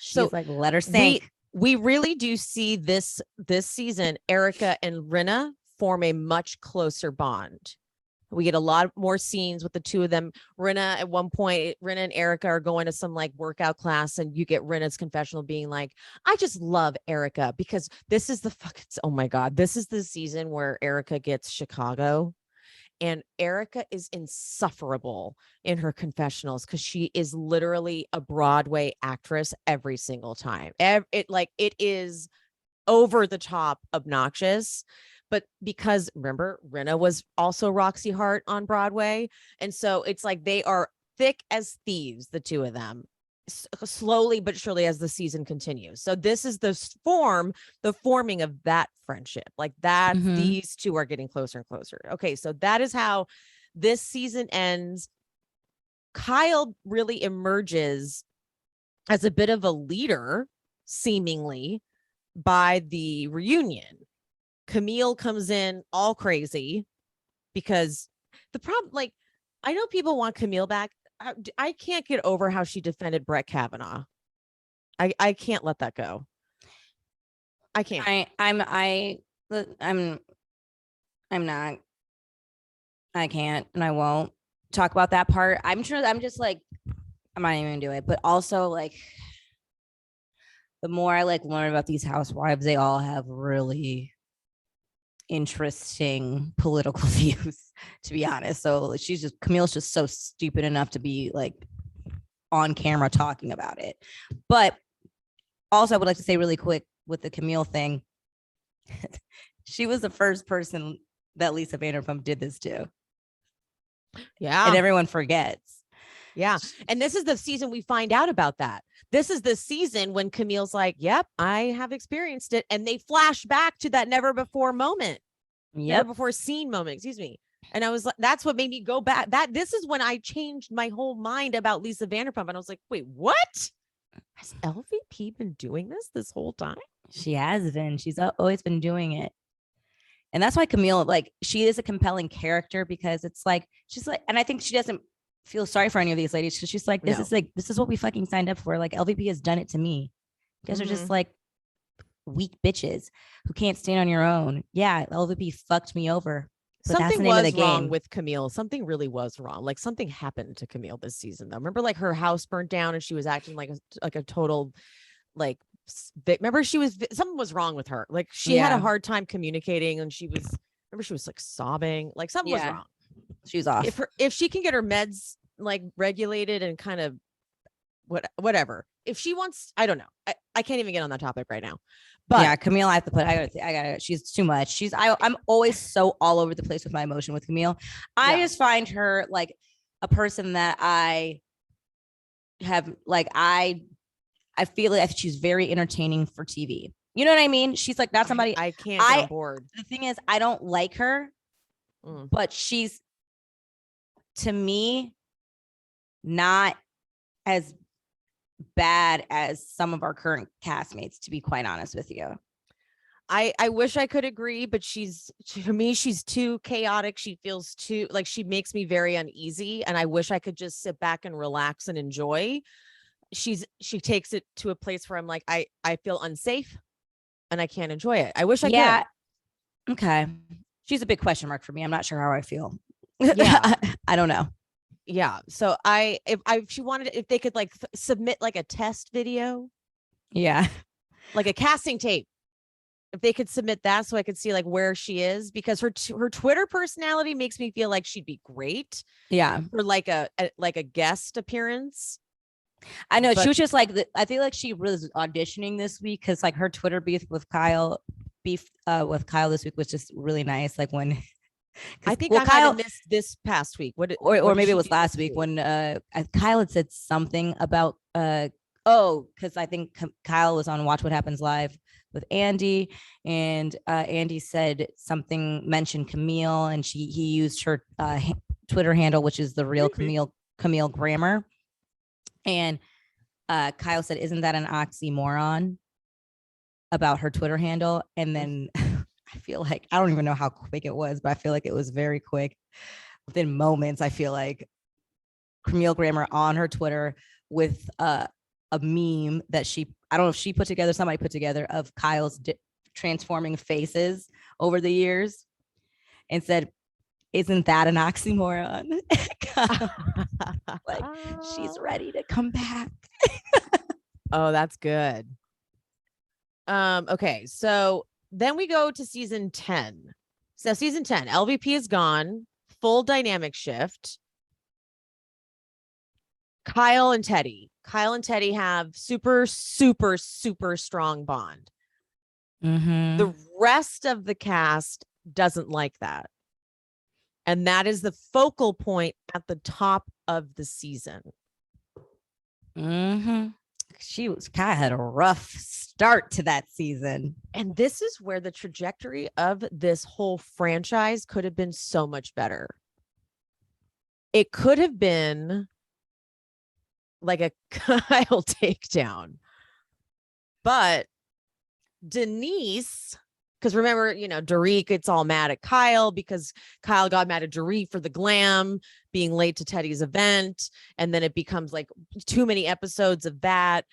Speaker 2: She's like, let her sink.
Speaker 1: We really do see this season, Erika and Rinna form a much closer bond. We get a lot more scenes with the two of them. Rinna, at one point, Rinna and Erika are going to some like workout class, and you get Rinna's confessional being like, I just love Erika because this is oh my God, this is the season where Erika gets Chicago. And Erika is insufferable in her confessionals because she is literally a Broadway actress every single time. It is over the top obnoxious. But because remember, Rinna was also Roxy Hart on Broadway. And so it's like they are thick as thieves, the two of them, slowly but surely as the season continues. So this is the forming of that friendship, like that. These two are getting closer and closer. Okay, so that is how this season ends. Kyle really emerges as a bit of a leader, seemingly, by the reunion. Camille comes in all crazy because the problem, like, I know people want Camille back. I can't get over how she defended Brett Kavanaugh. I can't let that go. I can't.
Speaker 2: I'm not. I can't, and I won't talk about that part. I'm just like, I'm not even gonna do it. But also, like, the more I like learn about these housewives, they all have really interesting political views, to be honest. So Camille's just so stupid enough to be like on camera talking about it. But also, I would like to say really quick with the Camille thing, she was the first person that Lisa Vanderpump did this to.
Speaker 1: Yeah.
Speaker 2: And everyone forgets.
Speaker 1: Yeah. And this is the season we find out about that. This is the season when Camille's like, yep, I have experienced it. And they flash back to that never before moment. Never before seen moment, excuse me. And I was like, that's what made me go back. This is when I changed my whole mind about Lisa Vanderpump. And I was like, wait, what? Has LVP been doing this whole time?
Speaker 2: She has been. She's always been doing it. And that's why Camille, like, she is a compelling character because it's like, she's like, and I think she doesn't feel sorry for any of these ladies because she's like, this is what we fucking signed up for. Like, LVP has done it to me. You guys are just like weak bitches who can't stand on your own. Yeah, LVP fucked me over. But
Speaker 1: something was wrong with Camille. Something really was wrong. Like, something happened to Camille this season, though. Remember, like, her house burnt down and she was acting like a total, like, remember something was wrong with her. Like, she had a hard time communicating, and she was like sobbing. Like, something was wrong.
Speaker 2: She was off.
Speaker 1: If she can get her meds like regulated and kind of whatever. If she wants, I don't know. I can't even get on that topic right now. But
Speaker 2: yeah, Camille, I gotta, she's too much. I'm always so all over the place with my emotion with Camille. I just find her like a person that I have, like, I feel like she's very entertaining for TV. You know what I mean? She's like, not somebody
Speaker 1: I can't get on board.
Speaker 2: The thing is, I don't like her, but she's, to me, not as bad as some of our current castmates, to be quite honest with you.
Speaker 1: I wish I could agree, but to me, she's too chaotic. She feels too like she makes me very uneasy. And I wish I could just sit back and relax and enjoy. She takes it to a place where I'm like, I feel unsafe and I can't enjoy it. I wish I
Speaker 2: Yeah.
Speaker 1: could.
Speaker 2: Okay. She's a big question mark for me. I'm not sure how I feel.
Speaker 1: Yeah.
Speaker 2: I don't know.
Speaker 1: Yeah. So if she wanted, if they could like submit like a test video,
Speaker 2: Yeah.
Speaker 1: like a casting tape, if they could submit that so I could see like where she is, because her Twitter personality makes me feel like she'd be great.
Speaker 2: Yeah.
Speaker 1: For like a guest appearance.
Speaker 2: I know, but she was just like, I feel like she was auditioning this week because like her Twitter beef with Kyle this week was just really nice. Like when
Speaker 1: I think I Kyle missed this past week. What
Speaker 2: maybe it was last week when Kyle had said something about because I think Kyle was on Watch What Happens Live with Andy, and Andy said something, mentioned Camille, and he used her Twitter handle, which is the real Camille Grammer. And Kyle said, "Isn't that an oxymoron?" about her Twitter handle. And then I feel like, I don't even know how quick it was, but I feel like it was very quick. Within moments, I feel like Camille Grammer on her Twitter with a meme that I don't know if she put together, somebody put together, of Kyle's transforming faces over the years, and said, "Isn't that an oxymoron?" Like, she's ready to come back.
Speaker 1: Oh, that's good. Okay, so then we go to season 10. So season 10, LVP is gone, full dynamic shift. Kyle and Teddi have super, super, super strong bond.
Speaker 2: Mm-hmm.
Speaker 1: The rest of the cast doesn't like that. And that is the focal point at the top of the season.
Speaker 2: Mm-hmm. Kyle had a rough start to that season.
Speaker 1: And this is where the trajectory of this whole franchise could have been so much better. It could have been like a Kyle takedown. But Denise, because remember, Dorit gets all mad at Kyle because Kyle got mad at Dorit for the glam, being late to Teddi's event. And then it becomes like too many episodes of that.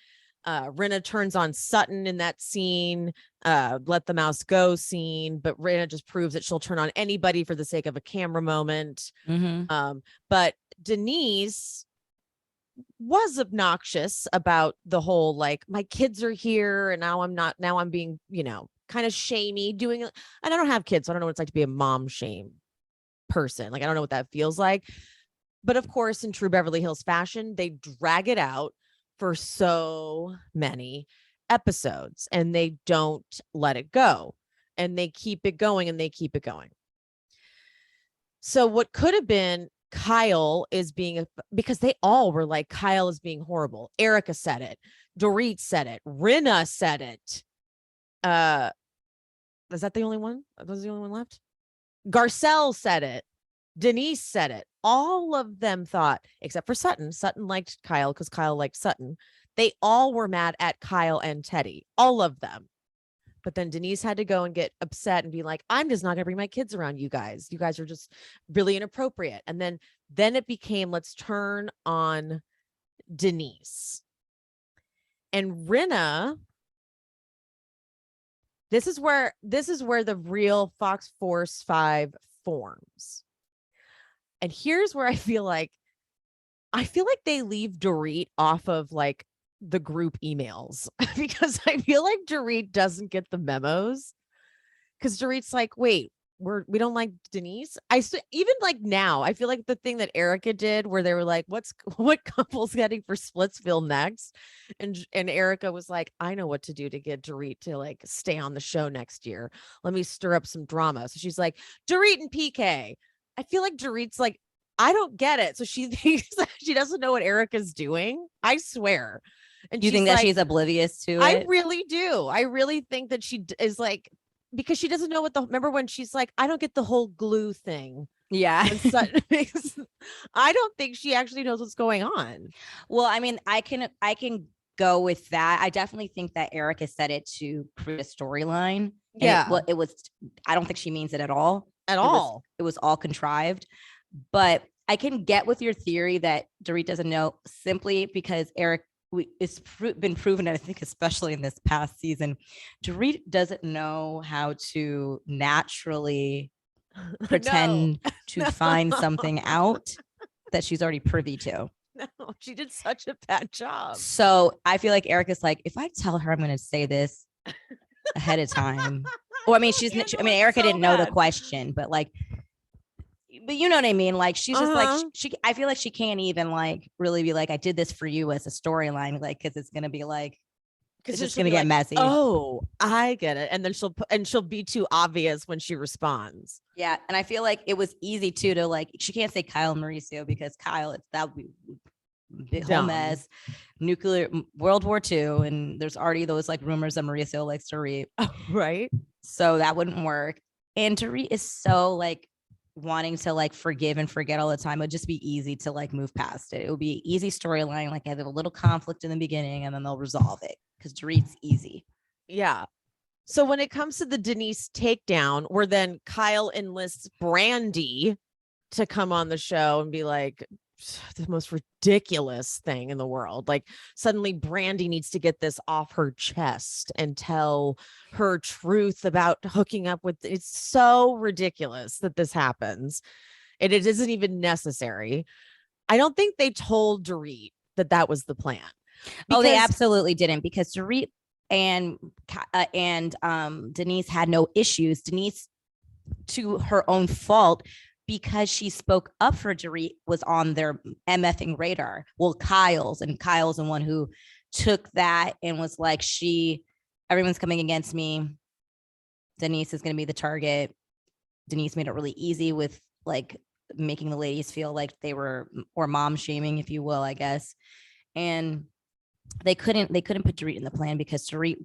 Speaker 1: Rinna turns on Sutton in that scene, let the mouse go scene, but Rinna just proves that she'll turn on anybody for the sake of a camera moment.
Speaker 2: Mm-hmm.
Speaker 1: But Denise was obnoxious about the whole, like, my kids are here and now I'm being, kind of shamey doing it. And I don't have kids, so I don't know what it's like to be a mom shame person. Like, I don't know what that feels like. But of course, in true Beverly Hills fashion, they drag it out for so many episodes and they don't let it go, and they keep it going and they keep it going. So what could have been Kyle is being, because they all were like, Kyle is being horrible. Erika said it. Dorit said it. Rinna said it. Is that the only one? Was the only one left? Garcelle said it. Denise said it. All of them thought, except for Sutton. Sutton liked Kyle because Kyle liked Sutton. They all were mad at Kyle and Teddi. All of them. But then Denise had to go and get upset and be like, I'm just not going to bring my kids around you guys. You guys are just really inappropriate. And then it became, let's turn on Denise. And Rinna, this is where the real Fox Force 5 forms. And here's where I feel like they leave Dorit off of like the group emails because I feel like Dorit doesn't get the memos, because Dorit's like, wait, we don't like Denise. Even like now, I feel like the thing that Erika did where they were like, what couple's getting for Splitsville next? And Erika was like, I know what to do to get Dorit to like stay on the show next year. Let me stir up some drama. So she's like, Dorit and PK. I feel like Dorit's like, I don't get it. So she thinks that she doesn't know what Erika's doing. I swear. And
Speaker 2: you think that she's oblivious to it?
Speaker 1: I really do. I really think that she is like, because she doesn't know remember when she's like, I don't get the whole glue thing.
Speaker 2: Yeah.
Speaker 1: I don't think she actually knows what's going on.
Speaker 2: Well, I mean, I can go with that. I definitely think that Erika said it to create a storyline.
Speaker 1: Yeah.
Speaker 2: It was, I don't think she means it at all. It was all contrived. But I can get with your theory that Dorit doesn't know, simply because it's been proven, I think, especially in this past season, Dorit doesn't know how to naturally pretend to find something out that she's already privy to.
Speaker 1: No, she did such a bad job.
Speaker 2: So I feel like Erika's like, if I tell her I'm going to say this ahead of time, or I mean, Erika didn't know the question, but you know what I mean? Like, she's just like, I feel like she can't even like really be like, I did this for you as a storyline, like, cause it's going to be like, it's just going to get messy.
Speaker 1: Oh, I get it. And then she'll be too obvious when she responds.
Speaker 2: Yeah. And I feel like it was easy too, to like, she can't say Kyle and Mauricio, because Kyle, that would be big whole mess, nuclear World War II. And there's already those like rumors that Mauricio likes to read.
Speaker 1: Right.
Speaker 2: So that wouldn't work. And Dorit is so like wanting to like forgive and forget all the time. It would just be easy to like move past it. It would be an easy storyline. Like, have a little conflict in the beginning and then they'll resolve it, because Dorit's easy.
Speaker 1: Yeah. So when it comes to the Denise takedown, where then Kyle enlists Brandy to come on the show and be like, the most ridiculous thing in the world. Like, suddenly Brandy needs to get this off her chest and tell her truth about hooking up with, it's so ridiculous that this happens. And it isn't even necessary. I don't think they told Dorit that was the plan.
Speaker 2: They absolutely didn't, because Dorit and Denise had no issues. Denise, to her own fault, because she spoke up for Dorit, was on their MFing radar. Well, Kyle's the one who took that and was like, everyone's coming against me. Denise is going to be the target. Denise made it really easy with like making the ladies feel like they were, or mom shaming, if you will, I guess. And they couldn't put Dorit in the plan, because Dorit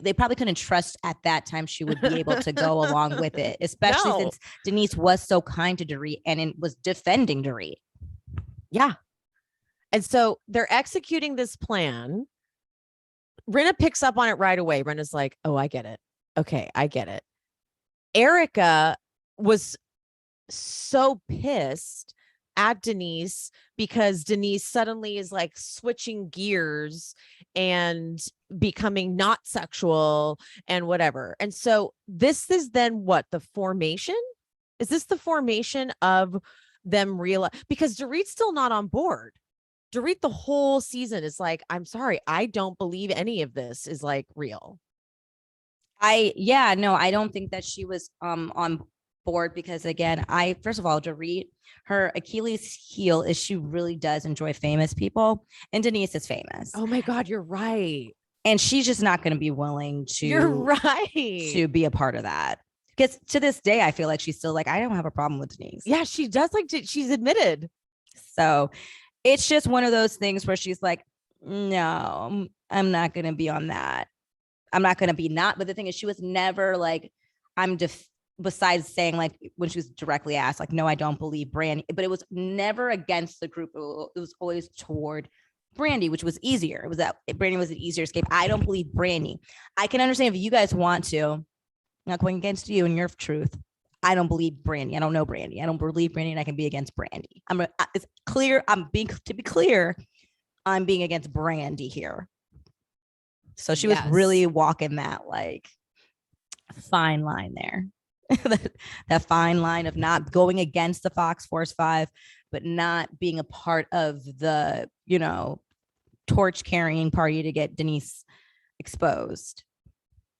Speaker 2: they probably couldn't trust at that time she would be able to go along with it, especially since Denise was so kind to Dorit and was defending Dorit.
Speaker 1: Yeah. And so they're executing this plan. Rinna picks up on it right away. Rinna's like, oh, I get it. Okay, I get it. Erika was so pissed at Denise because Denise suddenly is like switching gears and becoming not sexual and whatever. And so this is then what, the formation? Is this the formation of them because Dorit's still not on board. Dorit the whole season is like, I'm sorry, I don't believe any of this is like real.
Speaker 2: I don't think that she was on board, because again, first of all, Dorit, her Achilles heel is she really does enjoy famous people, and Denise is famous.
Speaker 1: Oh my God, you're right.
Speaker 2: And she's just not going to be willing to.
Speaker 1: You're right.
Speaker 2: To be a part of that. Because to this day, I feel like she's still like, I don't have a problem with Denise.
Speaker 1: Yeah, she does. Like, she's admitted.
Speaker 2: So it's just one of those things where she's like, no, I'm not going to be on that. I'm not going to be not. But the thing is, she was never like, besides saying like, when she was directly asked, like, no, I don't believe Brandy, but it was never against the group. It was always toward Brandy, which was easier. It was that Brandy was an easier escape. I don't believe Brandy. I can understand if you guys want to. I'm not going against you and your truth. I don't believe Brandy. I don't know Brandy. I don't believe Brandy, and I can be against Brandy. It's clear. To be clear, I'm being against Brandy here. So she was really walking that like fine line there. That fine line of not going against the Fox Force 5, but not being a part of the, torch carrying party to get Denise exposed.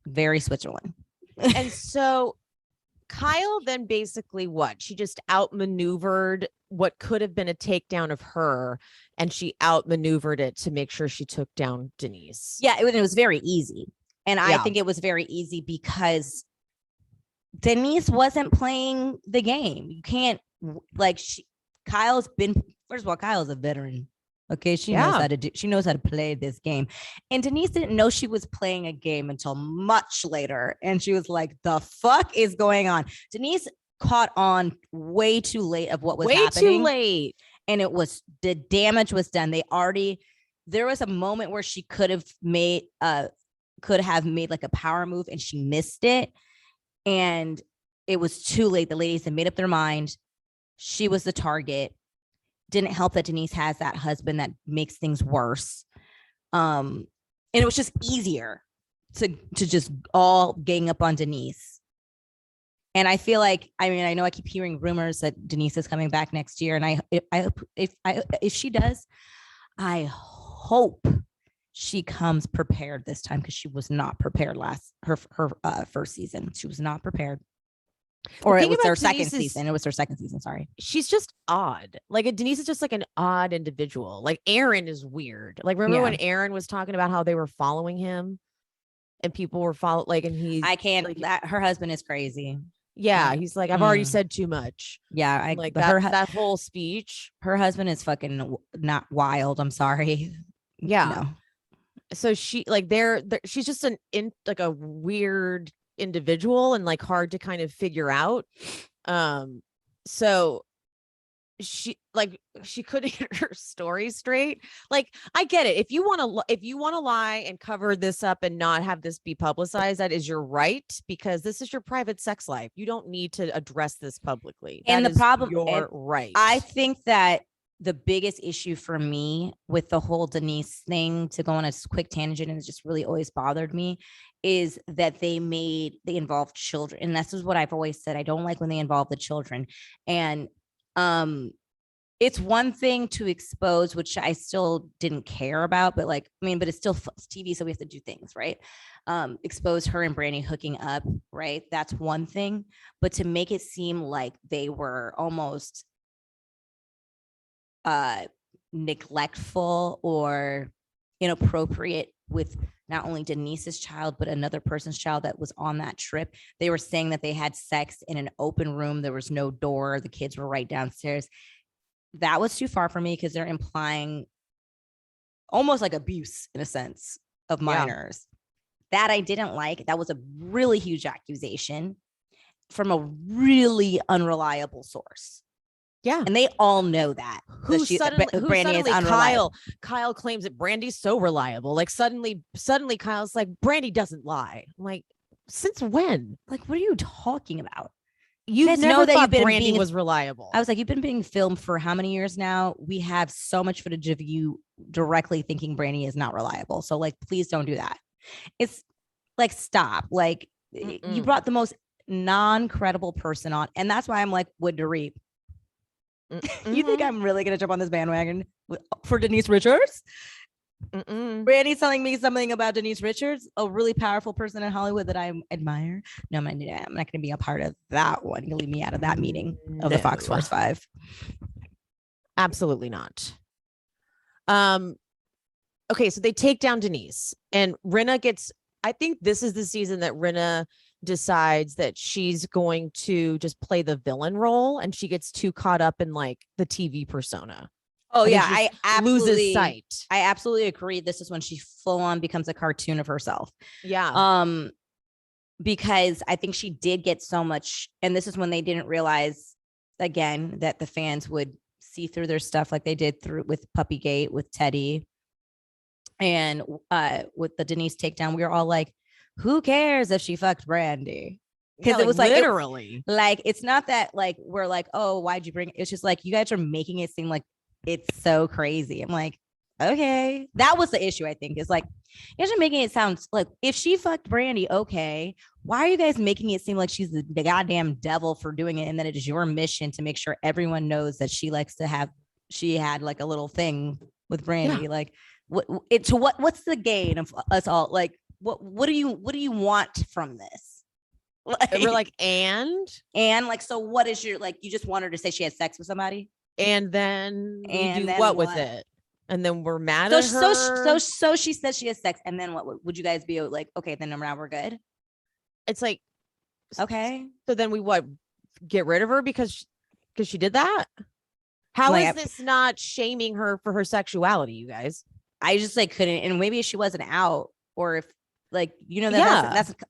Speaker 2: Very Switzerland.
Speaker 1: And so Kyle then basically she just outmaneuvered what could have been a takedown of her, and she outmaneuvered it to make sure she took down Denise.
Speaker 2: Yeah, it was very easy. And I think it was very easy because Denise wasn't playing the game. You can't Kyle's been, first of all, Kyle's a veteran. Okay. She knows how to play this game. And Denise didn't know she was playing a game until much later. And she was like, the fuck is going on? Denise caught on way too late of what was happening.
Speaker 1: Way too late.
Speaker 2: And the damage was done. there was a moment where she could have made like a power move and she missed it. And it was too late. The ladies had made up their mind. She was the target. Didn't help that Denise has that husband that makes things worse. And it was just easier to just all gang up on Denise. And I feel like, I mean, I know I keep hearing rumors that Denise is coming back next year. And if she does, I hope she comes prepared this time, because she was not prepared her first season. She was not prepared. Or it was her second season. It was her second season. Sorry.
Speaker 1: She's just odd. Like Denise is just like an odd individual. Like Aaron is weird. Like remember when Aaron was talking about how they were following him and people were and
Speaker 2: I can't, like, her husband is crazy.
Speaker 1: Yeah. He's like, I've already said too much.
Speaker 2: Yeah.
Speaker 1: Like that whole speech.
Speaker 2: Her husband is fucking not wild. I'm sorry.
Speaker 1: Yeah.
Speaker 2: No.
Speaker 1: So she like she's just like a weird individual and like hard to kind of figure out. So she couldn't get her story straight. Like I get it. If you want to lie and cover this up and not have this be publicized, that is your right, because this is your private sex life. You don't need to address this publicly.
Speaker 2: And
Speaker 1: that
Speaker 2: the problem,
Speaker 1: your right.
Speaker 2: I think that the biggest issue for me with the whole Denise thing, to go on a quick tangent, and it's just really always bothered me, is that they involved children. And this is what I've always said. I don't like when they involve the children. And it's one thing to expose, which I still didn't care about, but but it's still TV, so we have to do things, right? Expose her and Brandy hooking up, right? That's one thing. But to make it seem like they were almost neglectful or inappropriate with not only Denise's child, but another person's child that was on that trip. They were saying that they had sex in an open room. There was no door. The kids were right downstairs. That was too far for me, because they're implying almost like abuse in a sense of minors. That I didn't like. That was a really huge accusation from a really unreliable source.
Speaker 1: Yeah.
Speaker 2: And they all know that. Brandy is unreliable.
Speaker 1: Kyle claims that Brandy's so reliable. Like suddenly Kyle's like, Brandy doesn't lie. I'm like, since when?
Speaker 2: Like, what are you talking about?
Speaker 1: You never know that Brandy was reliable.
Speaker 2: I was like, you've been being filmed for how many years now? We have so much footage of you directly thinking Brandy is not reliable. So like, please don't do that. It's like, stop. Like, you brought the most non-credible person on. And that's why I'm like, with Dorit. You think I'm really gonna jump on this bandwagon for Denise Richards? Brandy's telling me something about Denise Richards, a really powerful person in Hollywood that I admire. No, I'm not gonna be a part of that one. You leave me out of that meeting of the Fox Force 5.
Speaker 1: Absolutely not. Okay, so they take down Denise, and Rinna gets. I think this is the season that Rinna decides that she's going to just play the villain role, and she gets too caught up in like the TV persona.
Speaker 2: Oh yeah, I absolutely
Speaker 1: loses sight.
Speaker 2: I absolutely agree. This is when she full on becomes a cartoon of herself.
Speaker 1: Yeah.
Speaker 2: Because I think she did get so much, and this is when they didn't realize again that the fans would see through their stuff like they did with Puppygate, with Teddi, and with the Denise takedown. We were all like, who cares if she fucked Brandy? Because it was like
Speaker 1: literally,
Speaker 2: it's not that like we're like, oh, why'd you bring it? It's just like you guys are making it seem like it's so crazy. I'm like, okay, that was the issue. I think is like, you guys are making it sound like if she fucked Brandy, okay, why are you guys making it seem like she's the goddamn devil for doing it, and that it is your mission to make sure everyone knows that she had like a little thing with Brandy. Yeah. Like, what's the gain of us all? Like, what do you want from this?
Speaker 1: Like, we're like, and
Speaker 2: like, so what is your, like, you just want her to say she had sex with somebody,
Speaker 1: and then we do what with it, and then we're mad at her.
Speaker 2: So she says she has sex, and then what would you guys be like? Okay, then now we're good.
Speaker 1: It's like,
Speaker 2: okay,
Speaker 1: so then we get rid of her because she did that? How is this not shaming her for her sexuality, you guys?
Speaker 2: I just like couldn't, and maybe if she wasn't out, or if like,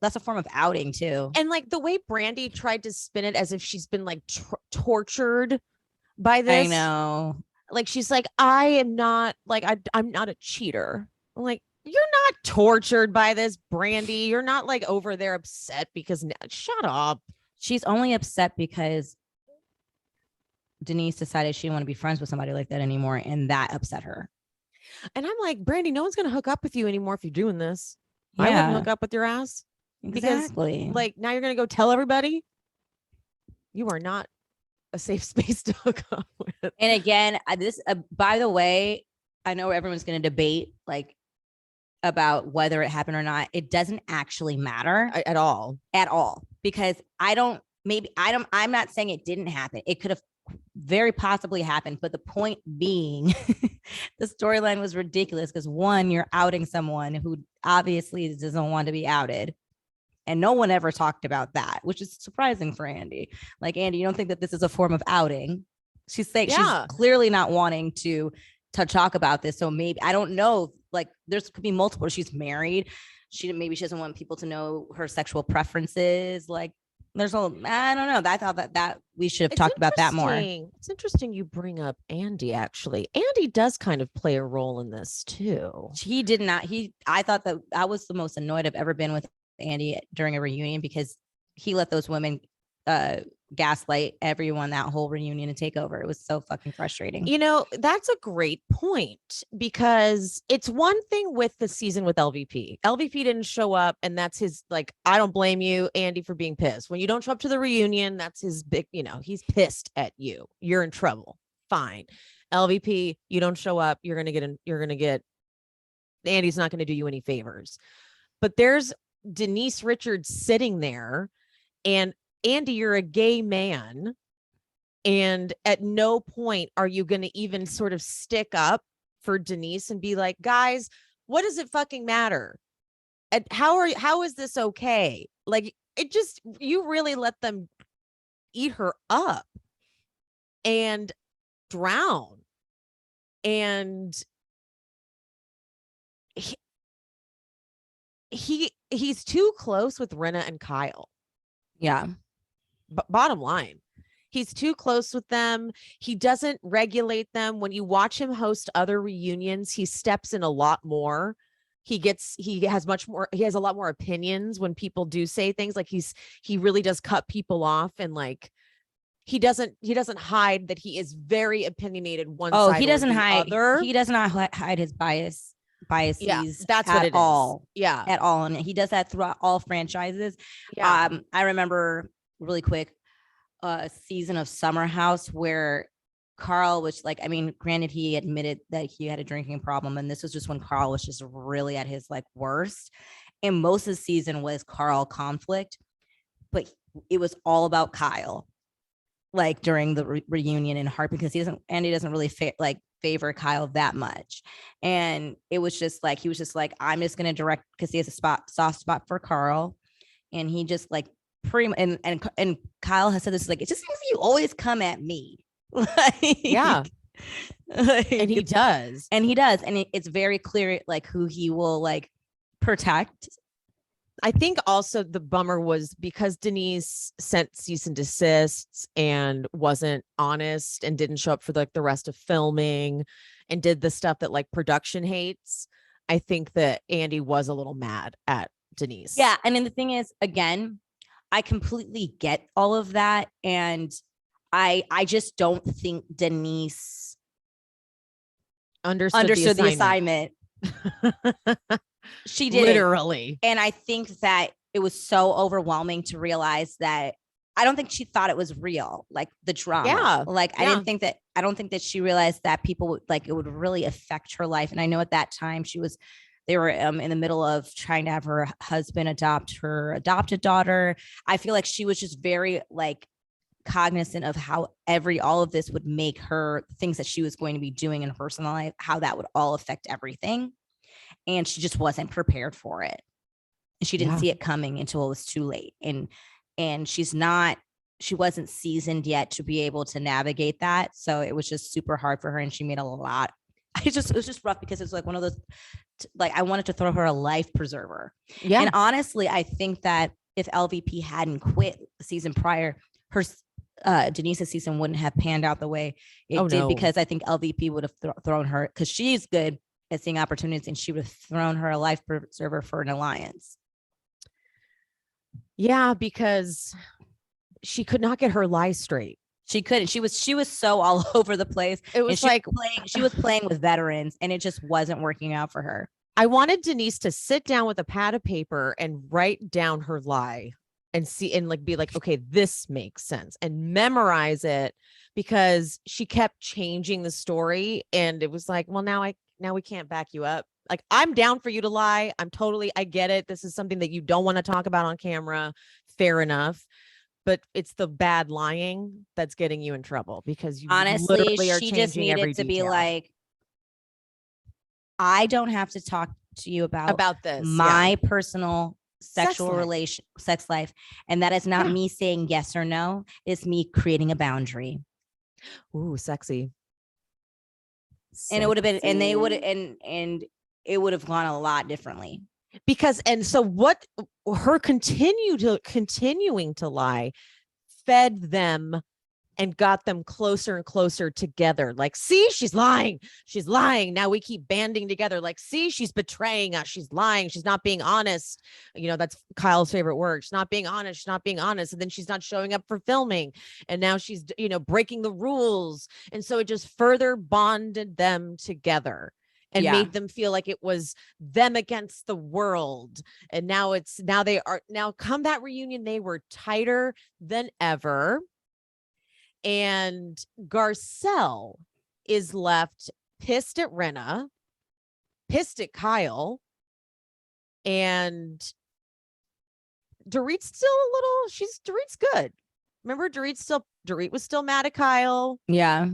Speaker 2: that's a form of outing too.
Speaker 1: And like the way Brandy tried to spin it as if she's been like tortured by this.
Speaker 2: I know.
Speaker 1: like she's like, I am not like I'm not a cheater. I'm like, you're not tortured by this, Brandy. You're not like over there upset because shut up.
Speaker 2: She's only upset because Denise decided she didn't want to be friends with somebody like that anymore, and that upset her.
Speaker 1: And I'm like, Brandy, no one's gonna hook up with you anymore if you're doing this.
Speaker 2: Yeah,
Speaker 1: I wouldn't hook up with your ass.
Speaker 2: exactly.
Speaker 1: Because like now you're gonna go tell everybody you are not a safe space to hook up with.
Speaker 2: And again, this by the way, I know everyone's going to debate like about whether it happened or not. It doesn't actually matter
Speaker 1: at all
Speaker 2: because I'm not saying it didn't happen. It could have very possibly happened, but the point being the storyline was ridiculous because one, you're outing someone who obviously doesn't want to be outed. And no one ever talked about that, which is surprising for Andy. Like, Andy, you don't think that this is a form of outing? She's saying she's clearly not wanting to talk about this. So maybe, I don't know, like there's could be multiple. She's married. Maybe she doesn't want people to know her sexual preferences. Like I don't know. I thought that we should have talked about that more.
Speaker 1: It's interesting you bring up Andy, actually. Andy does kind of play a role in this too.
Speaker 2: He did not. I thought that I was the most annoyed I've ever been with Andy during a reunion because he let those women gaslight everyone that whole reunion and take over. It was so fucking frustrating.
Speaker 1: You know, that's a great point because it's one thing with the season with LVP. LVP didn't show up and that's his, like, I don't blame you, Andy, for being pissed. When you don't show up to the reunion, that's his big, he's pissed at you. You're in trouble. Fine. LVP, you don't show up. You're going to get, Andy's not going to do you any favors. But there's Denise Richards sitting there and Andy, you're a gay man. And at no point are you going to even sort of stick up for Denise and be like, guys, what does it fucking matter? And how is this okay? Like you really let them eat her up and drown. And he's too close with Rinna and Kyle.
Speaker 2: Yeah.
Speaker 1: Bottom line, he's too close with them. He doesn't regulate them. When you watch him host other reunions, he steps in a lot more. He has a lot more opinions when people do say things. Like he really does cut people off, and like he doesn't hide that he is very opinionated one side.
Speaker 2: He doesn't hide
Speaker 1: other.
Speaker 2: He does not hide his biases.
Speaker 1: Yeah, that's what it is. Yeah,
Speaker 2: at all. And he does that throughout all franchises. Yeah. I remember really quick a season of Summer House where Carl was like, I mean, granted, he admitted that he had a drinking problem, and this was just when Carl was just really at his like worst. And most of the season was Carl conflict, but it was all about Kyle, like during the reunion in Heart, because Andy doesn't really favor Kyle that much. And it was just like, he was just like, I'm just going to direct, because he has a soft spot for Carl. And he just like and Kyle has said this, like, it just seems you always come at me.
Speaker 1: Yeah. And he does.
Speaker 2: And it's very clear like who he will like protect.
Speaker 1: I think also the bummer was because Denise sent cease and desists and wasn't honest and didn't show up for like the rest of filming and did the stuff that like production hates. I think that Andy was a little mad at Denise.
Speaker 2: Yeah. And then the thing is, again, I completely get all of that. And I just don't think Denise understood the assignment. She did
Speaker 1: literally.
Speaker 2: And I think that it was so overwhelming to realize that I don't think she thought it was real, like the drama.
Speaker 1: Yeah.
Speaker 2: Like I don't think that she realized that people would like, it would really affect her life. And I know at that time they were in the middle of trying to have her husband adopt her adopted daughter. I feel like she was just very like cognizant of how all of this would make her things that she was going to be doing in her personal life, how that would all affect everything. And she just wasn't prepared for it. And she didn't see it coming until it was too late. And she wasn't seasoned yet to be able to navigate that. So it was just super hard for her. And she made a lot. It was just rough because it's like one of those, like, I wanted to throw her a life preserver. Yeah. And honestly, I think that if LVP hadn't quit the season prior, Denise's season wouldn't have panned out the way it
Speaker 1: Oh,
Speaker 2: did,
Speaker 1: no.
Speaker 2: because I think LVP would have thrown her, because she's good at seeing opportunities, and she would have thrown her a life preserver for an alliance.
Speaker 1: Yeah, because she could not get her lie straight.
Speaker 2: She couldn't. She was so all over the place.
Speaker 1: It was like
Speaker 2: she was playing with veterans, and it just wasn't working out for her.
Speaker 1: I wanted Denise to sit down with a pad of paper and write down her lie and see and like be like, okay, this makes sense, and memorize it, because she kept changing the story. And it was like, well, now we can't back you up. Like, I'm down for you to lie. I get it. This is something that you don't want to talk about on camera. Fair enough. But it's the bad lying that's getting you in trouble, because you
Speaker 2: honestly,
Speaker 1: literally are
Speaker 2: she
Speaker 1: changing
Speaker 2: just needed
Speaker 1: every
Speaker 2: to be
Speaker 1: detail.
Speaker 2: like, I don't have to talk to you about
Speaker 1: this.
Speaker 2: my personal
Speaker 1: Sex
Speaker 2: sex life. And that is not
Speaker 1: Yeah.
Speaker 2: me saying yes or no. It's me creating a boundary.
Speaker 1: Ooh, sexy.
Speaker 2: And it would have been, and they would, and it would have gone a lot differently.
Speaker 1: Because, and so what her continuing to lie fed them and got them closer and closer together. Like, see, she's lying. She's lying. Now we keep banding together. Like, see, she's betraying us. She's lying. She's not being honest. You know, that's Kyle's favorite word. She's not being honest. She's not being honest. And then she's not showing up for filming. And now she's, you know, breaking the rules. And so it just further bonded them together and made them feel like it was them against the world. And now come that reunion, they were tighter than ever. And Garcelle is left pissed at Rinna, pissed at Kyle, and Dorit's still a little, Dorit's good. Remember, Dorit was still mad at Kyle.
Speaker 2: Yeah.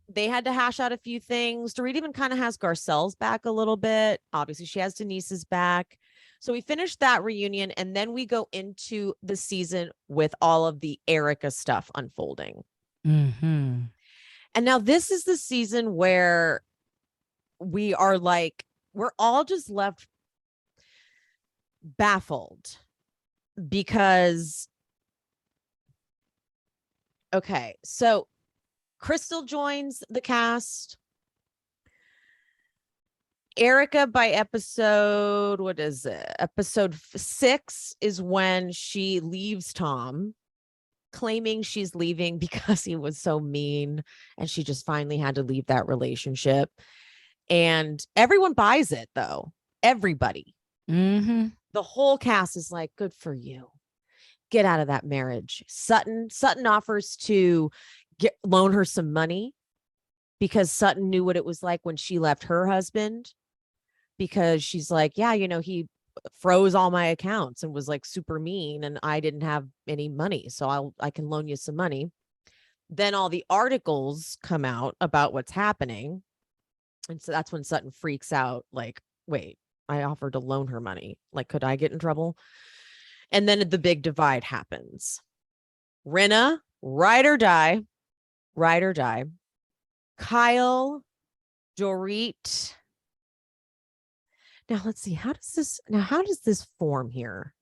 Speaker 1: They had to hash out a few things. Dorit even kind of has Garcelle's back a little bit. Obviously, she has Denise's back. So we finished that reunion, and then we go into the season with all of the Erika stuff unfolding.
Speaker 2: Mm-hmm.
Speaker 1: And now this is the season where we are like, we're all just left baffled, because, okay, so Crystal joins the cast. Erika, by episode, what is it? Episode 6 is when she leaves Tom, claiming she's leaving because he was so mean, and she just finally had to leave that relationship. And everyone buys it, though. Everybody.
Speaker 2: Mm-hmm.
Speaker 1: The whole cast is like, good for you. Get out of that marriage. Sutton offers to loan her some money, because Sutton knew what it was like when she left her husband, because she's like, yeah, you know, he froze all my accounts and was like super mean, and I didn't have any money, so I can loan you some money. Then all the articles come out about what's happening, and so that's when Sutton freaks out, like, wait, I offered to loan her money, like, could I get in trouble? And then the big divide happens. Rinna, ride or die. Kyle, Dorit. Now let's see, how does this form here?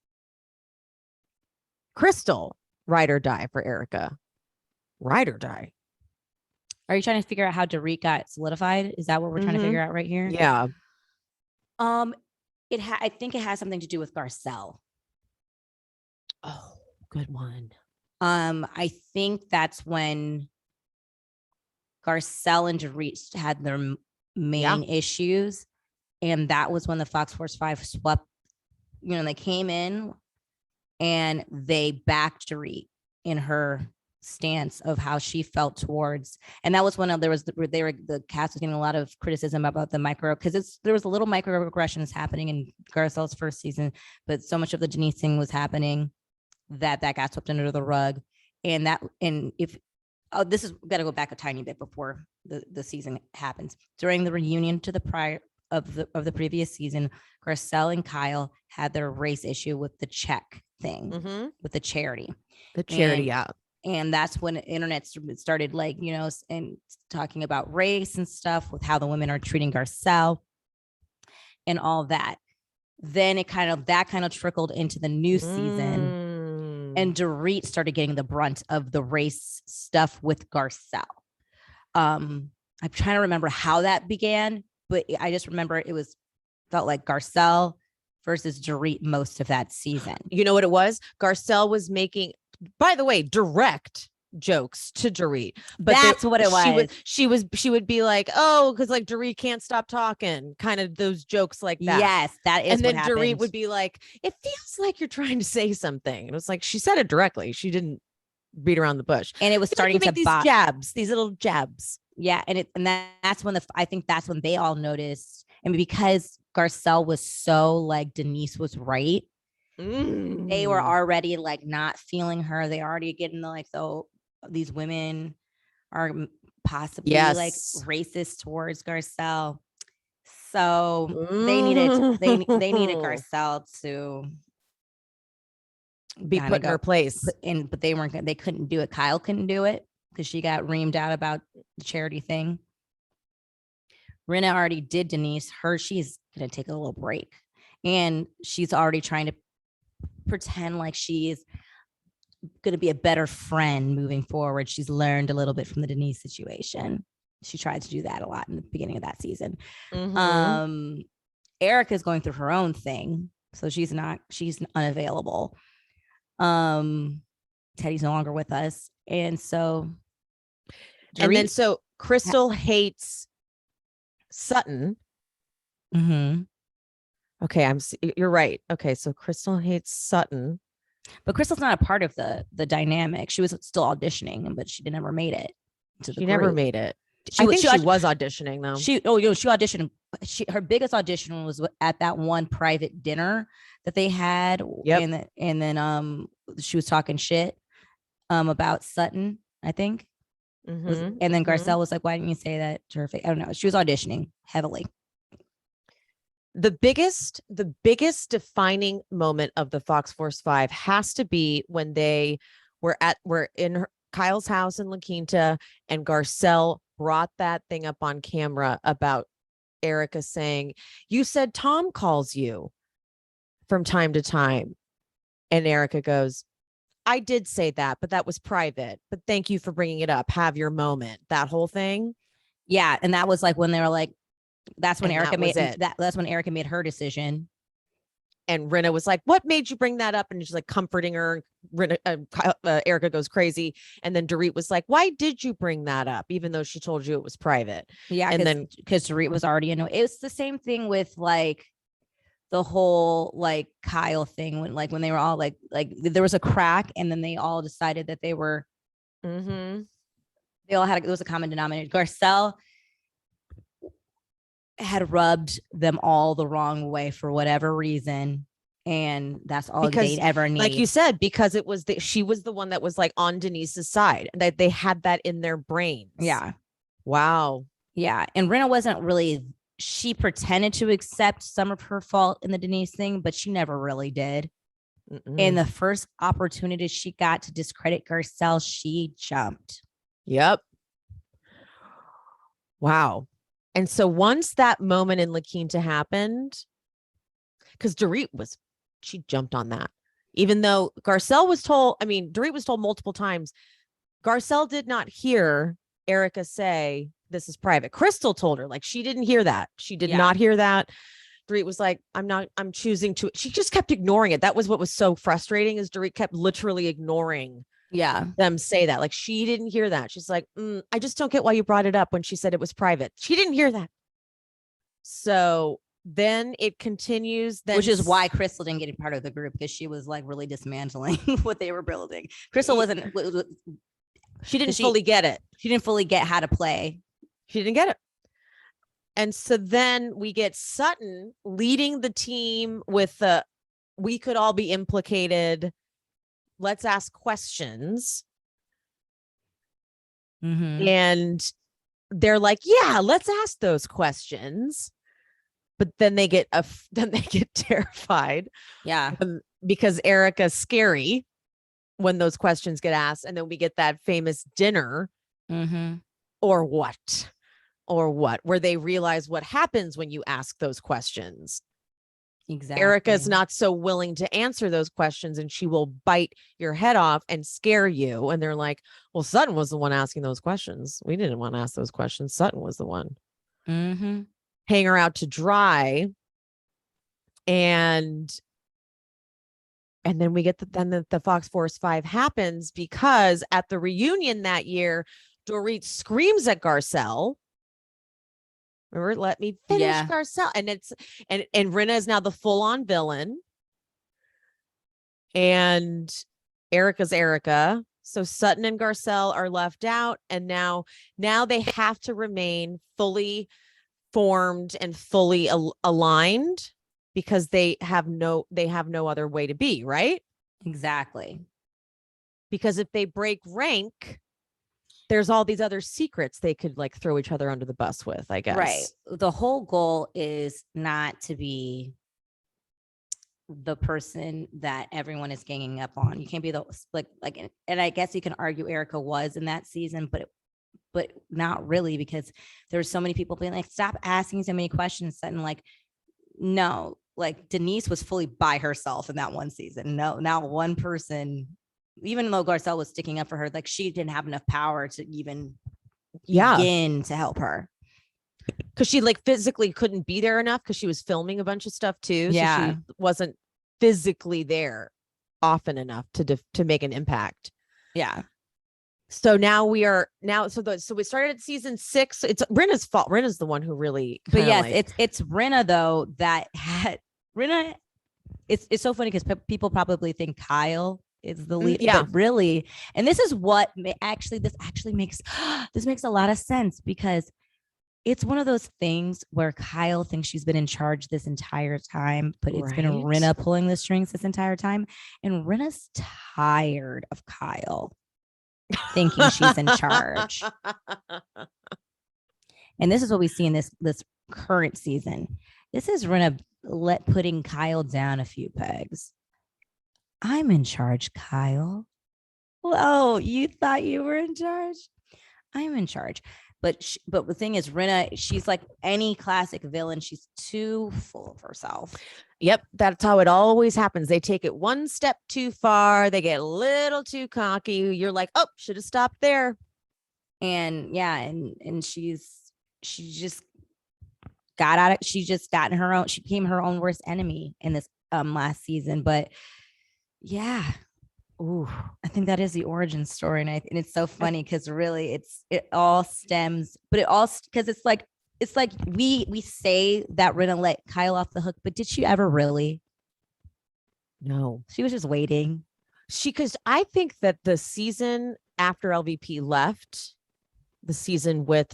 Speaker 1: Crystal, ride or die for Erika. Ride or die.
Speaker 2: Are you trying to figure out how Dorit got solidified? Is that what we're trying to figure out right here?
Speaker 1: Yeah.
Speaker 2: I think it has something to do with Garcelle.
Speaker 1: Oh, good one.
Speaker 2: I think that's when Garcelle and Dorit had their main issues. And that was when the Fox Force 5 swept, you know, they came in and they backed Dorit in her stance of how she felt towards. And that was when the cast was getting a lot of criticism about the because there was a little microaggressions happening in Garcelle's first season, but so much of the Denise thing was happening that got swept under the rug. And this is got to go back a tiny bit before the season happens. During the reunion to the prior of the previous season, Garcelle and Kyle had their race issue with the check thing, with the charity. And that's when the internet started, like, you know, and talking about race and stuff with how the women are treating Garcelle and all that. Then that kind of trickled into the new season And Dorit started getting the brunt of the race stuff with Garcelle. I'm trying to remember how that began, but I just remember felt like Garcelle versus Dorit most of that season.
Speaker 1: You know what it was? Garcelle was making, by the way, direct jokes to Dorit, but
Speaker 2: that's what it was.
Speaker 1: She would be like, oh, because like Dorit can't stop talking, kind of those jokes like that.
Speaker 2: Yes, that is.
Speaker 1: And then
Speaker 2: what
Speaker 1: Dorit
Speaker 2: happened.
Speaker 1: would be like, it feels like you're trying to say something. And it was like she said it directly. She didn't beat around the bush.
Speaker 2: And it was starting to
Speaker 1: these jabs, these little jabs.
Speaker 2: Yeah, and that's when I think that's when they all noticed, and because Garcelle was so like Denise was right, they were already like not feeling her. They already getting like, so these women are possibly like racist towards Garcelle, so they needed Garcelle to
Speaker 1: be put in her place.
Speaker 2: But they couldn't do it. Kyle couldn't do it because she got reamed out about the charity thing. Rinna already did Denise. She's going to take a little break. And she's already trying to pretend like she's going to be a better friend moving forward. She's learned a little bit from the Denise situation. She tried to do that a lot in the beginning of that season. Erika's going through her own thing. So she's unavailable. Teddy's no longer with us. And so
Speaker 1: so Crystal hates Sutton. Okay, you're right. Okay, so Crystal hates Sutton,
Speaker 2: but Crystal's not a part of the dynamic. She was still auditioning, but she never made it.
Speaker 1: She never made it. I think she was auditioning though.
Speaker 2: She auditioned. Her biggest audition was at that one private dinner that they had. Yep. And then she was talking shit about Sutton, I think. And then Garcelle was like, why didn't you say that to her face? I don't know. She was auditioning heavily.
Speaker 1: The biggest defining moment of the Fox Force 5 has to be when they were in Kyle's house in La Quinta, and Garcelle brought that thing up on camera about Erika saying, you said Tom calls you from time to time. And Erika goes, I did say that, but that was private. But thank you for bringing it up. Have your moment. That whole thing.
Speaker 2: Yeah. And that was like when they were like, that's when Erika made that. That's when Erika made her decision.
Speaker 1: And Rinna was like, what made you bring that up? And she's like comforting her. Erika goes crazy. And then Dorit was like, why did you bring that up? Even though she told you it was private.
Speaker 2: Yeah. And then because Dorit was already annoyed. It was the same thing with like the whole like Kyle thing when they were all like there was a crack, and then they all decided that they were they all had there was a common denominator. Garcelle had rubbed them all the wrong way for whatever reason, and that's all they ever need.
Speaker 1: Like you said, because it was she was the one that was like on Denise's side, and they had that in their brains.
Speaker 2: Yeah.
Speaker 1: Wow.
Speaker 2: Yeah. And Rinna wasn't really, she pretended to accept some of her fault in the Denise thing, but she never really did. And the first opportunity she got to discredit Garcelle, she jumped.
Speaker 1: Yep. Wow. And so once that moment in La Quinta happened, because Dorit she jumped on that. Even though Garcelle was told, Dorit was told multiple times, Garcelle did not hear Erika say, this is private. Crystal told her, like, she didn't hear that. She did not hear that. Dorit was like, I'm choosing to, she just kept ignoring it. That was what was so frustrating, is Dorit kept literally ignoring them say that. Like, she didn't hear that. She's like, I just don't get why you brought it up when she said it was private. She didn't hear that. So then it continues.
Speaker 2: Which is why Crystal didn't get part of the group, because she was like really dismantling what they were building. Crystal she didn't fully get it. She didn't fully get how to play.
Speaker 1: She didn't get it. And so then we get Sutton leading the team with we could all be implicated. Let's ask questions. And they're like, yeah, let's ask those questions. But then they get terrified.
Speaker 2: Yeah.
Speaker 1: Because Erika's scary when those questions get asked. And then we get that famous dinner. Or what, where they realize what happens when you ask those questions.
Speaker 2: Exactly.
Speaker 1: Erika's not so willing to answer those questions, and she will bite your head off and scare you. And they're like, well, Sutton was the one asking those questions. We didn't want to ask those questions. Sutton was the one. Hang her out to dry. And then we get the Fox Force 5 happens because at the reunion that year, Dorit screams at Garcelle. Remember, let me finish, Garcelle. And and Rinna is now the full-on villain. And Erika's Erika. So Sutton and Garcelle are left out. And now they have to remain fully formed and fully aligned because they have no other way to be, right?
Speaker 2: Exactly.
Speaker 1: Because if they break rank, there's all these other secrets they could like throw each other under the bus with, I guess.
Speaker 2: Right. The whole goal is not to be the person that everyone is ganging up on. You can't be the like, and I guess you can argue Erika was in that season, but not really, because there's so many people being like, stop asking so many questions. And like, no, like Denise was fully by herself in that one season. No, not one person, even though Garcelle was sticking up for her, like she didn't have enough power to even begin to help her.
Speaker 1: Because she like physically couldn't be there enough because she was filming a bunch of stuff too.
Speaker 2: Yeah.
Speaker 1: So she wasn't physically there often enough to make an impact.
Speaker 2: Yeah.
Speaker 1: So now we started at season 6. It's Rinna's fault. Rinna's the one who really.
Speaker 2: But yes, it's Rinna though that had Rinna. It's so funny because people probably think Kyle is the lead, but really, and this is what this actually makes a lot of sense, because it's one of those things where Kyle thinks she's been in charge this entire time, but it's been Rinna pulling the strings this entire time, and Rinna's tired of Kyle thinking she's in charge. And this is what we see in this current season. This is Rinna putting Kyle down a few pegs. I'm in charge, Kyle. Whoa, you thought you were in charge? I'm in charge. But the thing is, Rinna, she's like any classic villain. She's too full of herself.
Speaker 1: Yep, that's how it always happens. They take it one step too far. They get a little too cocky. You're like, oh, should have stopped there.
Speaker 2: And yeah, and she just got out of. She just got in her own. She became her own worst enemy in this last season. But yeah. Ooh, I think that is the origin story. And it's so funny because really it all stems, but it all, because it's like we say that Rinna let Kyle off the hook, but did she ever really?
Speaker 1: No,
Speaker 2: she was just waiting.
Speaker 1: Because I think that the season after LVP left, the season with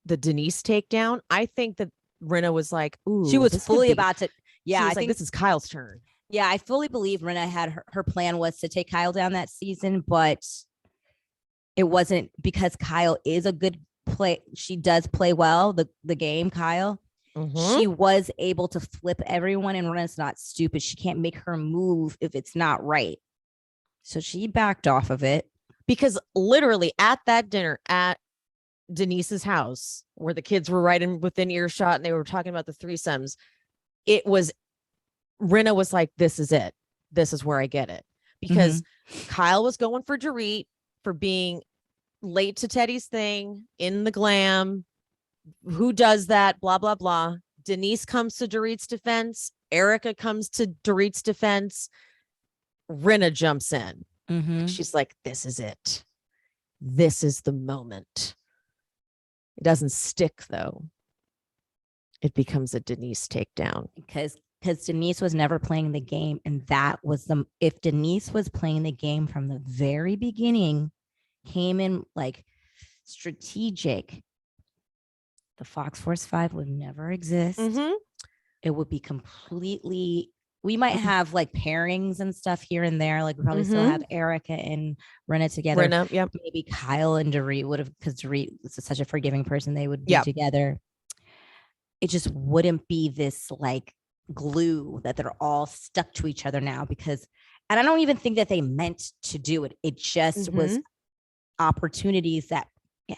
Speaker 1: the Denise takedown, I think that Rinna was like, ooh,
Speaker 2: she was fully about to. Yeah,
Speaker 1: I think this is Kyle's turn.
Speaker 2: Yeah, I fully believe Rinna had her plan was to take Kyle down that season, but it wasn't, because Kyle is a good play. She does play well, the game, Kyle. Mm-hmm. She was able to flip everyone, and Rinna's not stupid. She can't make her move if it's not right. So she backed off of it.
Speaker 1: Because literally at that dinner at Denise's house, where the kids were right in within earshot and they were talking about the threesomes, it was Rinna was like, this is it. This is where I get it. Because Kyle was going for Dorit for being late to Teddi's thing in the glam. Who does that? Blah, blah, blah. Denise comes to Dorit's defense. Erika comes to Dorit's defense. Rinna jumps in. She's like, this is it. This is the moment. It doesn't stick, though. It becomes a Denise takedown.
Speaker 2: Because Denise was never playing the game. And that was if Denise was playing the game from the very beginning, came in like strategic, the Fox Force 5 would never exist. It would be completely, we might have like pairings and stuff here and there. Like we probably still have Erika and Rinna together. Maybe Kyle and Dorit would have, because Dorit is such a forgiving person, they would be together. It just wouldn't be this like glue that they're all stuck to each other now, because, and I don't even think that they meant to do it. It just was opportunities that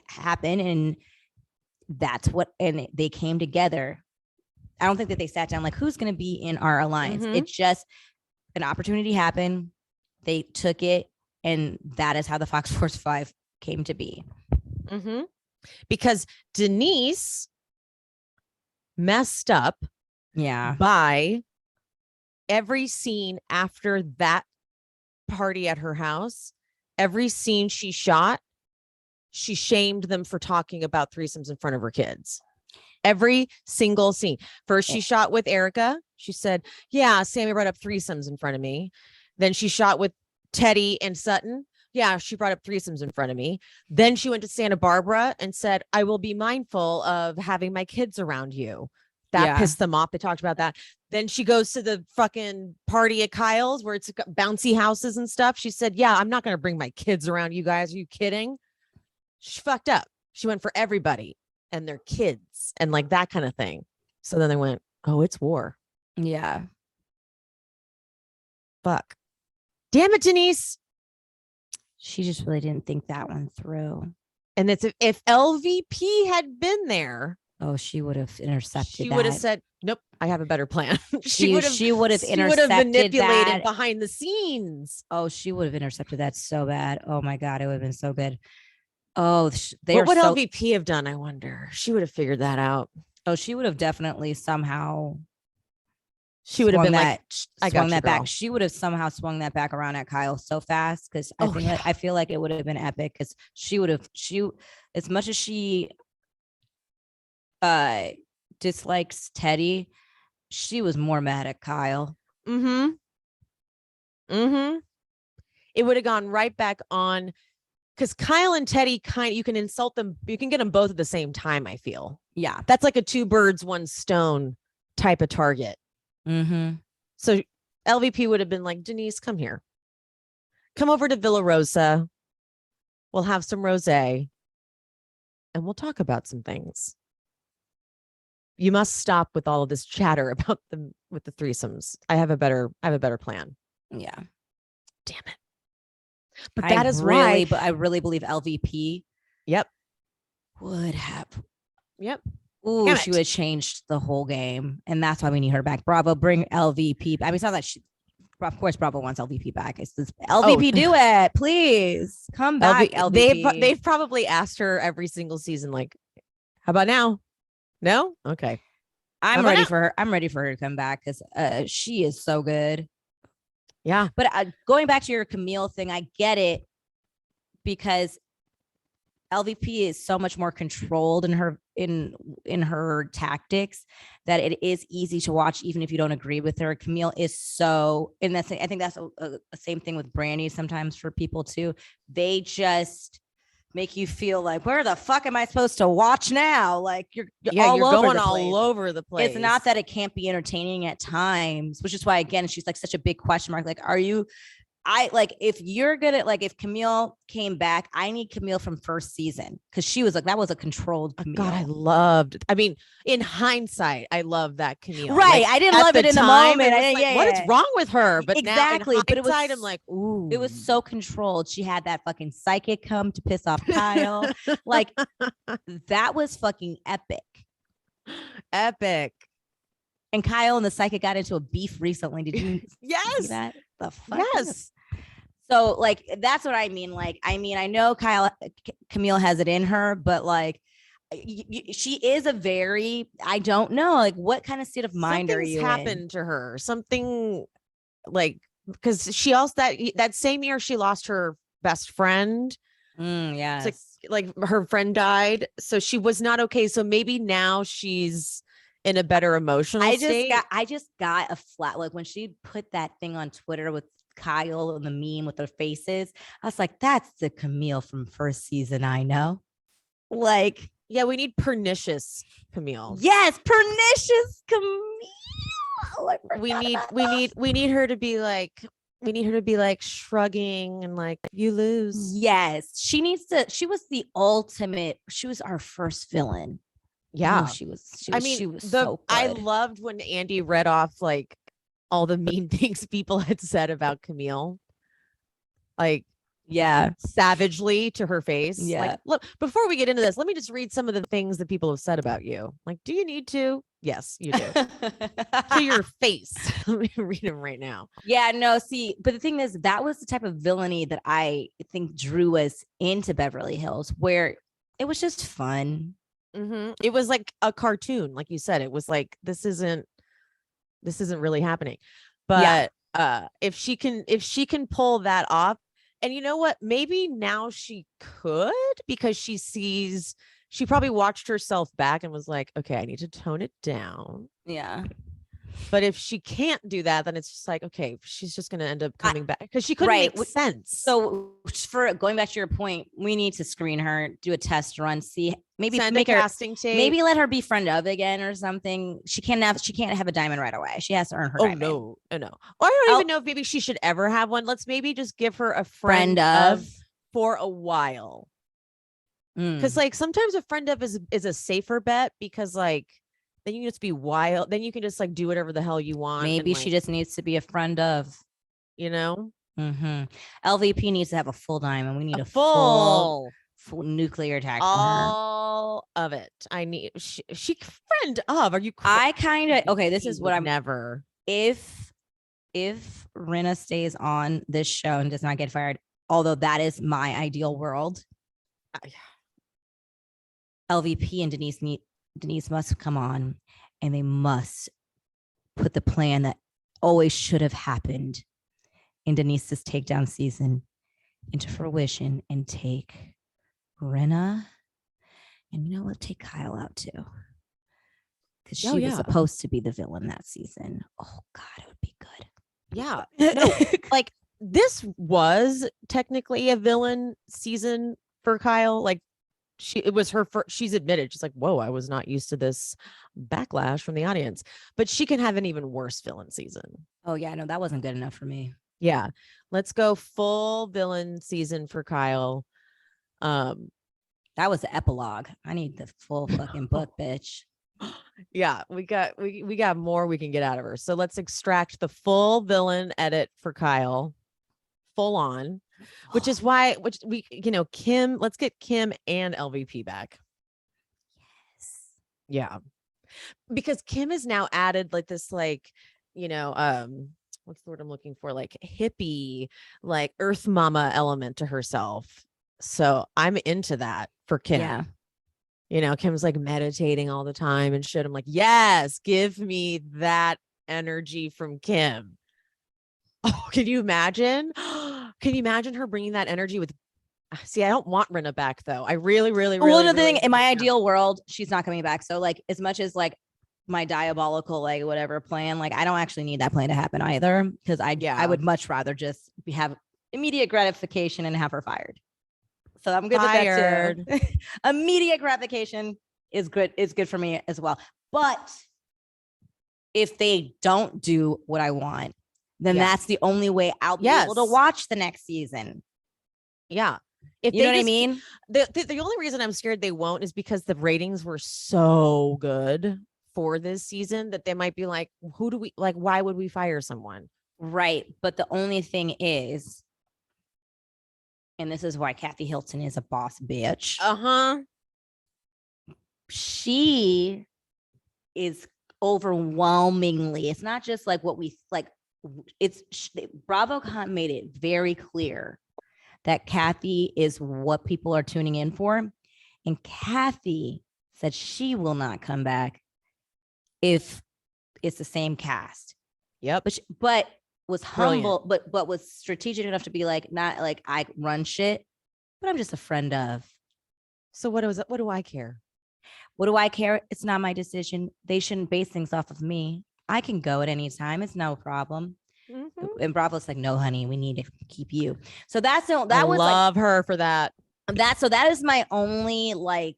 Speaker 2: happen, and that's what, and they came together I don't think that they sat down like, who's going to be in our alliance.
Speaker 1: Mhm.
Speaker 2: It's just an opportunity happened. They took it, and that is how the Fox Force 5 came to be.
Speaker 1: Mm-hmm. Because Denise messed up by every scene after that party at her house. Every scene she shot, she shamed them for talking about threesomes in front of her kids. Every single scene. First, she shot with Erika. She said, yeah, Sammy brought up threesomes in front of me. Then she shot with Teddi and Sutton. Yeah, she brought up threesomes in front of me. Then she went to Santa Barbara and said, I will be mindful of having my kids around you. That pissed them off. They talked about that. Then she goes to the fucking party at Kyle's where it's bouncy houses and stuff. She said, yeah, I'm not going to bring my kids around you guys. Are you kidding? She fucked up. She went for everybody and their kids and like that kind of thing. So then they went, oh, it's war.
Speaker 2: Yeah.
Speaker 1: Fuck. Damn it, Denise.
Speaker 2: She just really didn't think that one through.
Speaker 1: And it's if LVP had been there,
Speaker 2: oh, she would have intercepted.
Speaker 1: She would have said, "Nope, I have a better plan."
Speaker 2: She would have
Speaker 1: manipulated
Speaker 2: that
Speaker 1: behind the scenes.
Speaker 2: Oh, she would have intercepted that so bad. Oh my God, it would have been so good. Oh,
Speaker 1: what would LVP have done? I wonder. She would have figured that out.
Speaker 2: Oh, she would have definitely somehow.
Speaker 1: She would have been
Speaker 2: that,
Speaker 1: like,
Speaker 2: swung that back. She would have somehow swung that back around at Kyle so fast because I feel like it would have been epic because she as much as she dislikes Teddi, she was more mad at Kyle.
Speaker 1: Mm-hmm. Mm-hmm. It would have gone right back on because Kyle and Teddi you can insult them, you can get them both at the same time, I feel.
Speaker 2: Yeah.
Speaker 1: That's like a 2 birds, 1 stone type of target.
Speaker 2: Mm-hmm.
Speaker 1: So LVP would have been like, Denise, come here. Come over to Villa Rosa. We'll have some rosé and we'll talk about some things. You must stop with all of this chatter about the threesomes. I have a better plan.
Speaker 2: Yeah.
Speaker 1: Damn it. But that is why.
Speaker 2: But I really believe LVP.
Speaker 1: Yep.
Speaker 2: Would have.
Speaker 1: Yep.
Speaker 2: Ooh, she would have changed the whole game. And that's why we need her back. Bravo, bring LVP. I mean, it's not that of course, Bravo wants LVP back. It's this LVP, do it. Please come back, LVP.
Speaker 1: They've probably asked her every single season, like, how about now? No? Okay.
Speaker 2: I'm ready for her. I'm ready for her to come back because she is so good.
Speaker 1: Yeah.
Speaker 2: But going back to your Camille thing, I get it because LVP is so much more controlled in her tactics that it is easy to watch even if you don't agree with her. Camille is so, and I think that's a same thing with Brandy sometimes for people too. They just make you feel like, where the fuck am I supposed to watch now? Like you're
Speaker 1: going all over the place.
Speaker 2: It's not that it can't be entertaining at times, which is why again she's like such a big question mark. Like, are you? If you're gonna if Camille came back, I need Camille from first season because she was like that was a controlled Camille.
Speaker 1: God, I mean, in hindsight, I love that Camille.
Speaker 2: Right, I didn't love it in the moment.
Speaker 1: What is wrong with her? But
Speaker 2: exactly.
Speaker 1: Now in hindsight,
Speaker 2: but
Speaker 1: I'm like, ooh,
Speaker 2: it was so controlled. She had that fucking psychic come to piss off Kyle. Like that was fucking
Speaker 1: epic.
Speaker 2: And Kyle and the psychic got into a beef recently. Did you see that? The fuck?
Speaker 1: Yes.
Speaker 2: So that's what I mean. I know Camille has it in her, but she is a very, I don't know, what kind of state of mind are you
Speaker 1: happened to her? Something because she also that same year she lost her best friend.
Speaker 2: Yeah.
Speaker 1: Like her friend died. So she was not okay. So maybe now she's in a better emotional state.
Speaker 2: I just got a flat, when she put that thing on Twitter with Kyle and the meme with their faces, I was like, that's the Camille from first season. I know.
Speaker 1: Yeah, we need pernicious Camille.
Speaker 2: Yes, pernicious Camille.
Speaker 1: We need her to be like, shrugging and you lose.
Speaker 2: Yes, she was the ultimate. She was our first villain.
Speaker 1: Yeah,
Speaker 2: she was so good.
Speaker 1: I loved when Andy read off all the mean things people had said about Camille. Savagely to her face.
Speaker 2: Yeah.
Speaker 1: Look, before we get into this, let me just read some of the things that people have said about you. Do you need to? Yes, you do. To your face. Let me read them right now.
Speaker 2: Yeah, no, see, but the thing is, that was the type of villainy that I think drew us into Beverly Hills, where it was just fun.
Speaker 1: It was like a cartoon, like you said. It was like this isn't really happening. But if she can pull that off, and you know what? Maybe now she could, because she probably watched herself back and was like, okay, I need to tone it down.
Speaker 2: Yeah.
Speaker 1: But if she can't do that, then it's just like, okay, she's just going to end up coming back because she couldn't make sense.
Speaker 2: So for going back to your point, we need to screen her, do a test run, see, maybe
Speaker 1: send
Speaker 2: make
Speaker 1: a
Speaker 2: her
Speaker 1: casting tape.
Speaker 2: Maybe let her be friend of again or something. She can't have a diamond right away. She has to earn her diamond.
Speaker 1: No. Or I don't even know if maybe she should ever have one. Let's maybe just give her a friend of for a while. Because like sometimes a friend of is a safer bet, because like then you can just be wild. Then you can just like do whatever the hell you want.
Speaker 2: Maybe she just needs to be a friend of,
Speaker 1: you know.
Speaker 2: LVP needs to have a full diamond. We need a full nuclear attack.
Speaker 1: All of it. I need she friend of. Are you?
Speaker 2: I kind of okay. This is what I'm
Speaker 1: never.
Speaker 2: If Rinna stays on this show and does not get fired, although that is my ideal world, LVP and Denise must come on, and they must put the plan that always should have happened in Denise's takedown season into fruition and take Rinna, and you know what? Take Kyle out too, because she was supposed to be the villain that season. Oh God, it would be good.
Speaker 1: Yeah, no, like this was technically a villain season for Kyle. Like it was her first, she's admitted, she's like, whoa, I was not used to this backlash from the audience, but she can have an even worse villain season.
Speaker 2: Oh yeah, no, that wasn't good enough for me.
Speaker 1: Yeah, let's go full villain season for Kyle.
Speaker 2: That was the epilogue. I need the full fucking book, bitch.
Speaker 1: Yeah, we got more we can get out of her. So let's extract the full villain edit for Kyle, full on, which we Kim. Let's get Kim and LVP back.
Speaker 2: Yes.
Speaker 1: Yeah, because Kim is now added like this, like what's the word I'm looking for? Like hippie, like Earth Mama element to herself. So I'm into that for Kim. Yeah. Kim's like meditating all the time and shit. I'm like, yes, give me that energy from Kim. Oh, can you imagine? Can you imagine her bringing that energy with? See, I don't want Rinna back though. I really. Well,
Speaker 2: another thing, in my ideal world, she's not coming back. So like, as much as like my diabolical, like whatever plan, like I don't actually need that plan to happen either, because I would much rather just have immediate gratification and have her fired. So I'm good with that too. Immediate gratification is good for me as well. But if they don't do what I want, then that's the only way I'll be able to watch the next season.
Speaker 1: Yeah.
Speaker 2: If you know what I mean?
Speaker 1: The only reason I'm scared they won't is because the ratings were so good for this season that they might be like, who do we like? Why would we fire someone?
Speaker 2: Right. But the only thing is, and this is why Kathy Hilton is a boss bitch. She is overwhelmingly, it's not just like what we like, BravoCon made it very clear that Kathy is what people are tuning in for. And Kathy said she will not come back if it's the same cast.
Speaker 1: Yep.
Speaker 2: But was humble, but was strategic enough to be like, not like I run shit, but I'm just a friend of.
Speaker 1: So what do I care?
Speaker 2: What do I care? It's not my decision. They shouldn't base things off of me. I can go at any time. It's no problem. And Bravo's like, no, honey, we need to keep you. So that was
Speaker 1: love her for that.
Speaker 2: That is my only, like,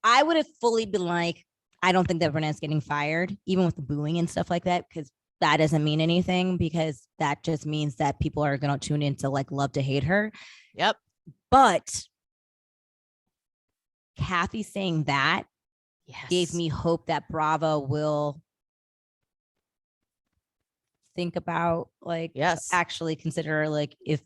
Speaker 2: I would have fully been like, I don't think that Renee's getting fired, even with the booing and stuff like that, because that doesn't mean anything, because that just means that people are going to tune in to like love to hate her.
Speaker 1: Yep.
Speaker 2: But Kathy saying that gave me hope that Bravo will think about like, actually consider like, if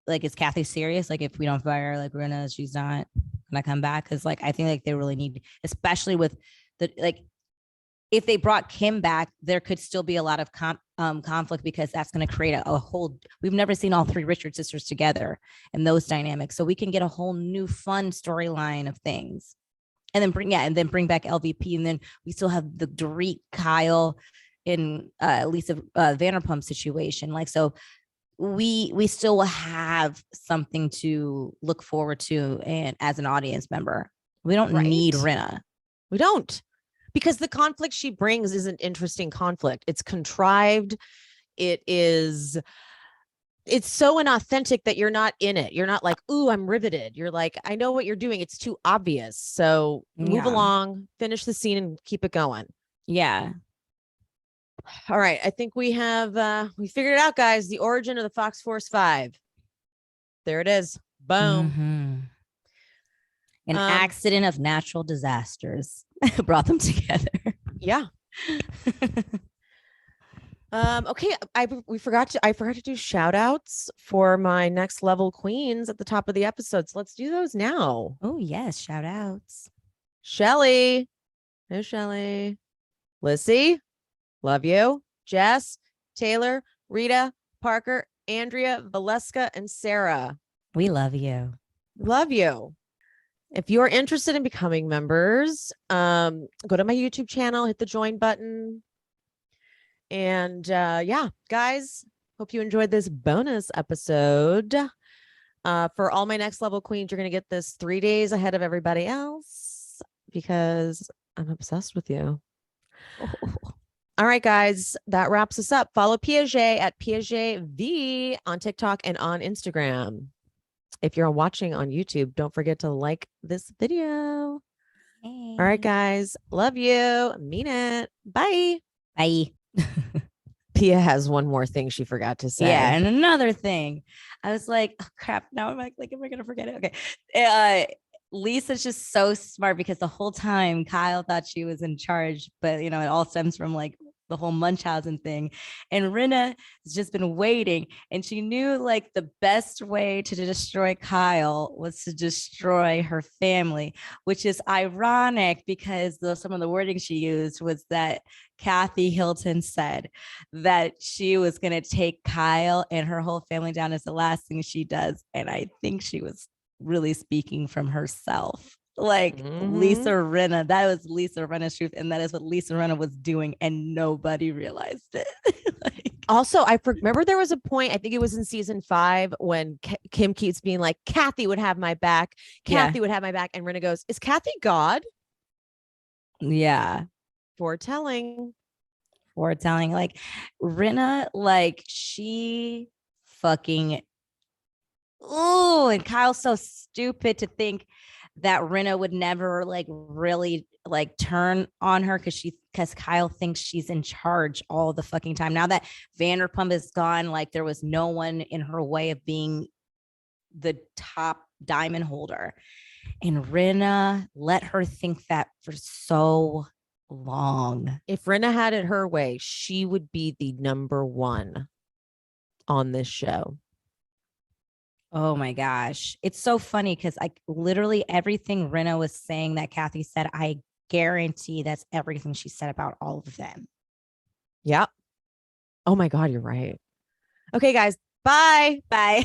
Speaker 2: like, is Kathy serious? Like if we don't fire like Rinna, she's not gonna come back. Cause like, I think like they really need, especially with the, like, if they brought Kim back, there could still be a lot of conflict, because that's going to create a whole, we've never seen all 3 Richards sisters together and those dynamics. So we can get a whole new fun storyline of things. And then bring back LVP. And then we still have the Dorit, Kyle, and Lisa Vanderpump situation. Like, so we still will have something to look forward to, and as an audience member, we don't need Rinna.
Speaker 1: We don't, because the conflict she brings is an interesting conflict. It's contrived. It's so inauthentic that you're not in it. You're not like, ooh, I'm riveted. You're like, I know what you're doing. It's too obvious. So move along, finish the scene, and keep it going.
Speaker 2: Yeah.
Speaker 1: All right. I think we figured it out, guys. The origin of the Fox Force 5. There it is. Boom.
Speaker 2: Mm-hmm. An accident of natural disasters brought them together.
Speaker 1: Yeah. Okay. I forgot to do shout outs for my next level queens at the top of the episode. So let's do those now.
Speaker 2: Oh yes. Shout outs.
Speaker 1: Shelly. Hey, Shelly. Lissy. Love you. Jess, Taylor, Rita, Parker, Andrea, Valeska, and Sarah.
Speaker 2: We love you.
Speaker 1: Love you. If you're interested in becoming members, go to my YouTube channel, hit the join button. And yeah, guys, hope you enjoyed this bonus episode. For all my next level queens, you're going to get this 3 days ahead of everybody else, because I'm obsessed with you. All right, guys, that wraps us up. Follow Piaget at PiagetV on TikTok and on Instagram. If you're watching on YouTube, don't forget to like this video. All right, guys, love you. Mean it. Bye.
Speaker 2: Bye.
Speaker 1: Pia has one more thing she forgot to say.
Speaker 2: Yeah, and another thing. I was like, oh, crap. Now am I going to forget it? Okay. Lisa's just so smart, because the whole time Kyle thought she was in charge, but it all stems from like the whole Munchausen thing. And Rinna has just been waiting, and she knew like the best way to destroy Kyle was to destroy her family, which is ironic, because some of the wording she used was that Kathy Hilton said that she was going to take Kyle and her whole family down as the last thing she does. And I think she was really speaking from herself. Like Lisa Rinna, that was Lisa Rinna's truth, and that is what Lisa Rinna was doing, and nobody realized it.
Speaker 1: Also, I remember there was a point, I think it was in season 5, when Kim keeps being like, Kathy would have my back. Kathy would have my back. And Rinna goes, is Kathy God?
Speaker 2: Yeah.
Speaker 1: Foretelling.
Speaker 2: Like Rinna, like she fucking, oh, and Kyle's so stupid to think that Rinna would never like really like turn on her, because Kyle thinks she's in charge all the fucking time. Now that Vanderpump is gone, like there was no one in her way of being the top diamond holder. And Rinna let her think that for so long.
Speaker 1: If Rinna had it her way, she would be the number 1 on this show.
Speaker 2: Oh my gosh. It's so funny, because literally everything Rinna was saying that Kathy said, I guarantee that's everything she said about all of them.
Speaker 1: Yep. Oh my God, you're right. Okay, guys. Bye.
Speaker 2: Bye.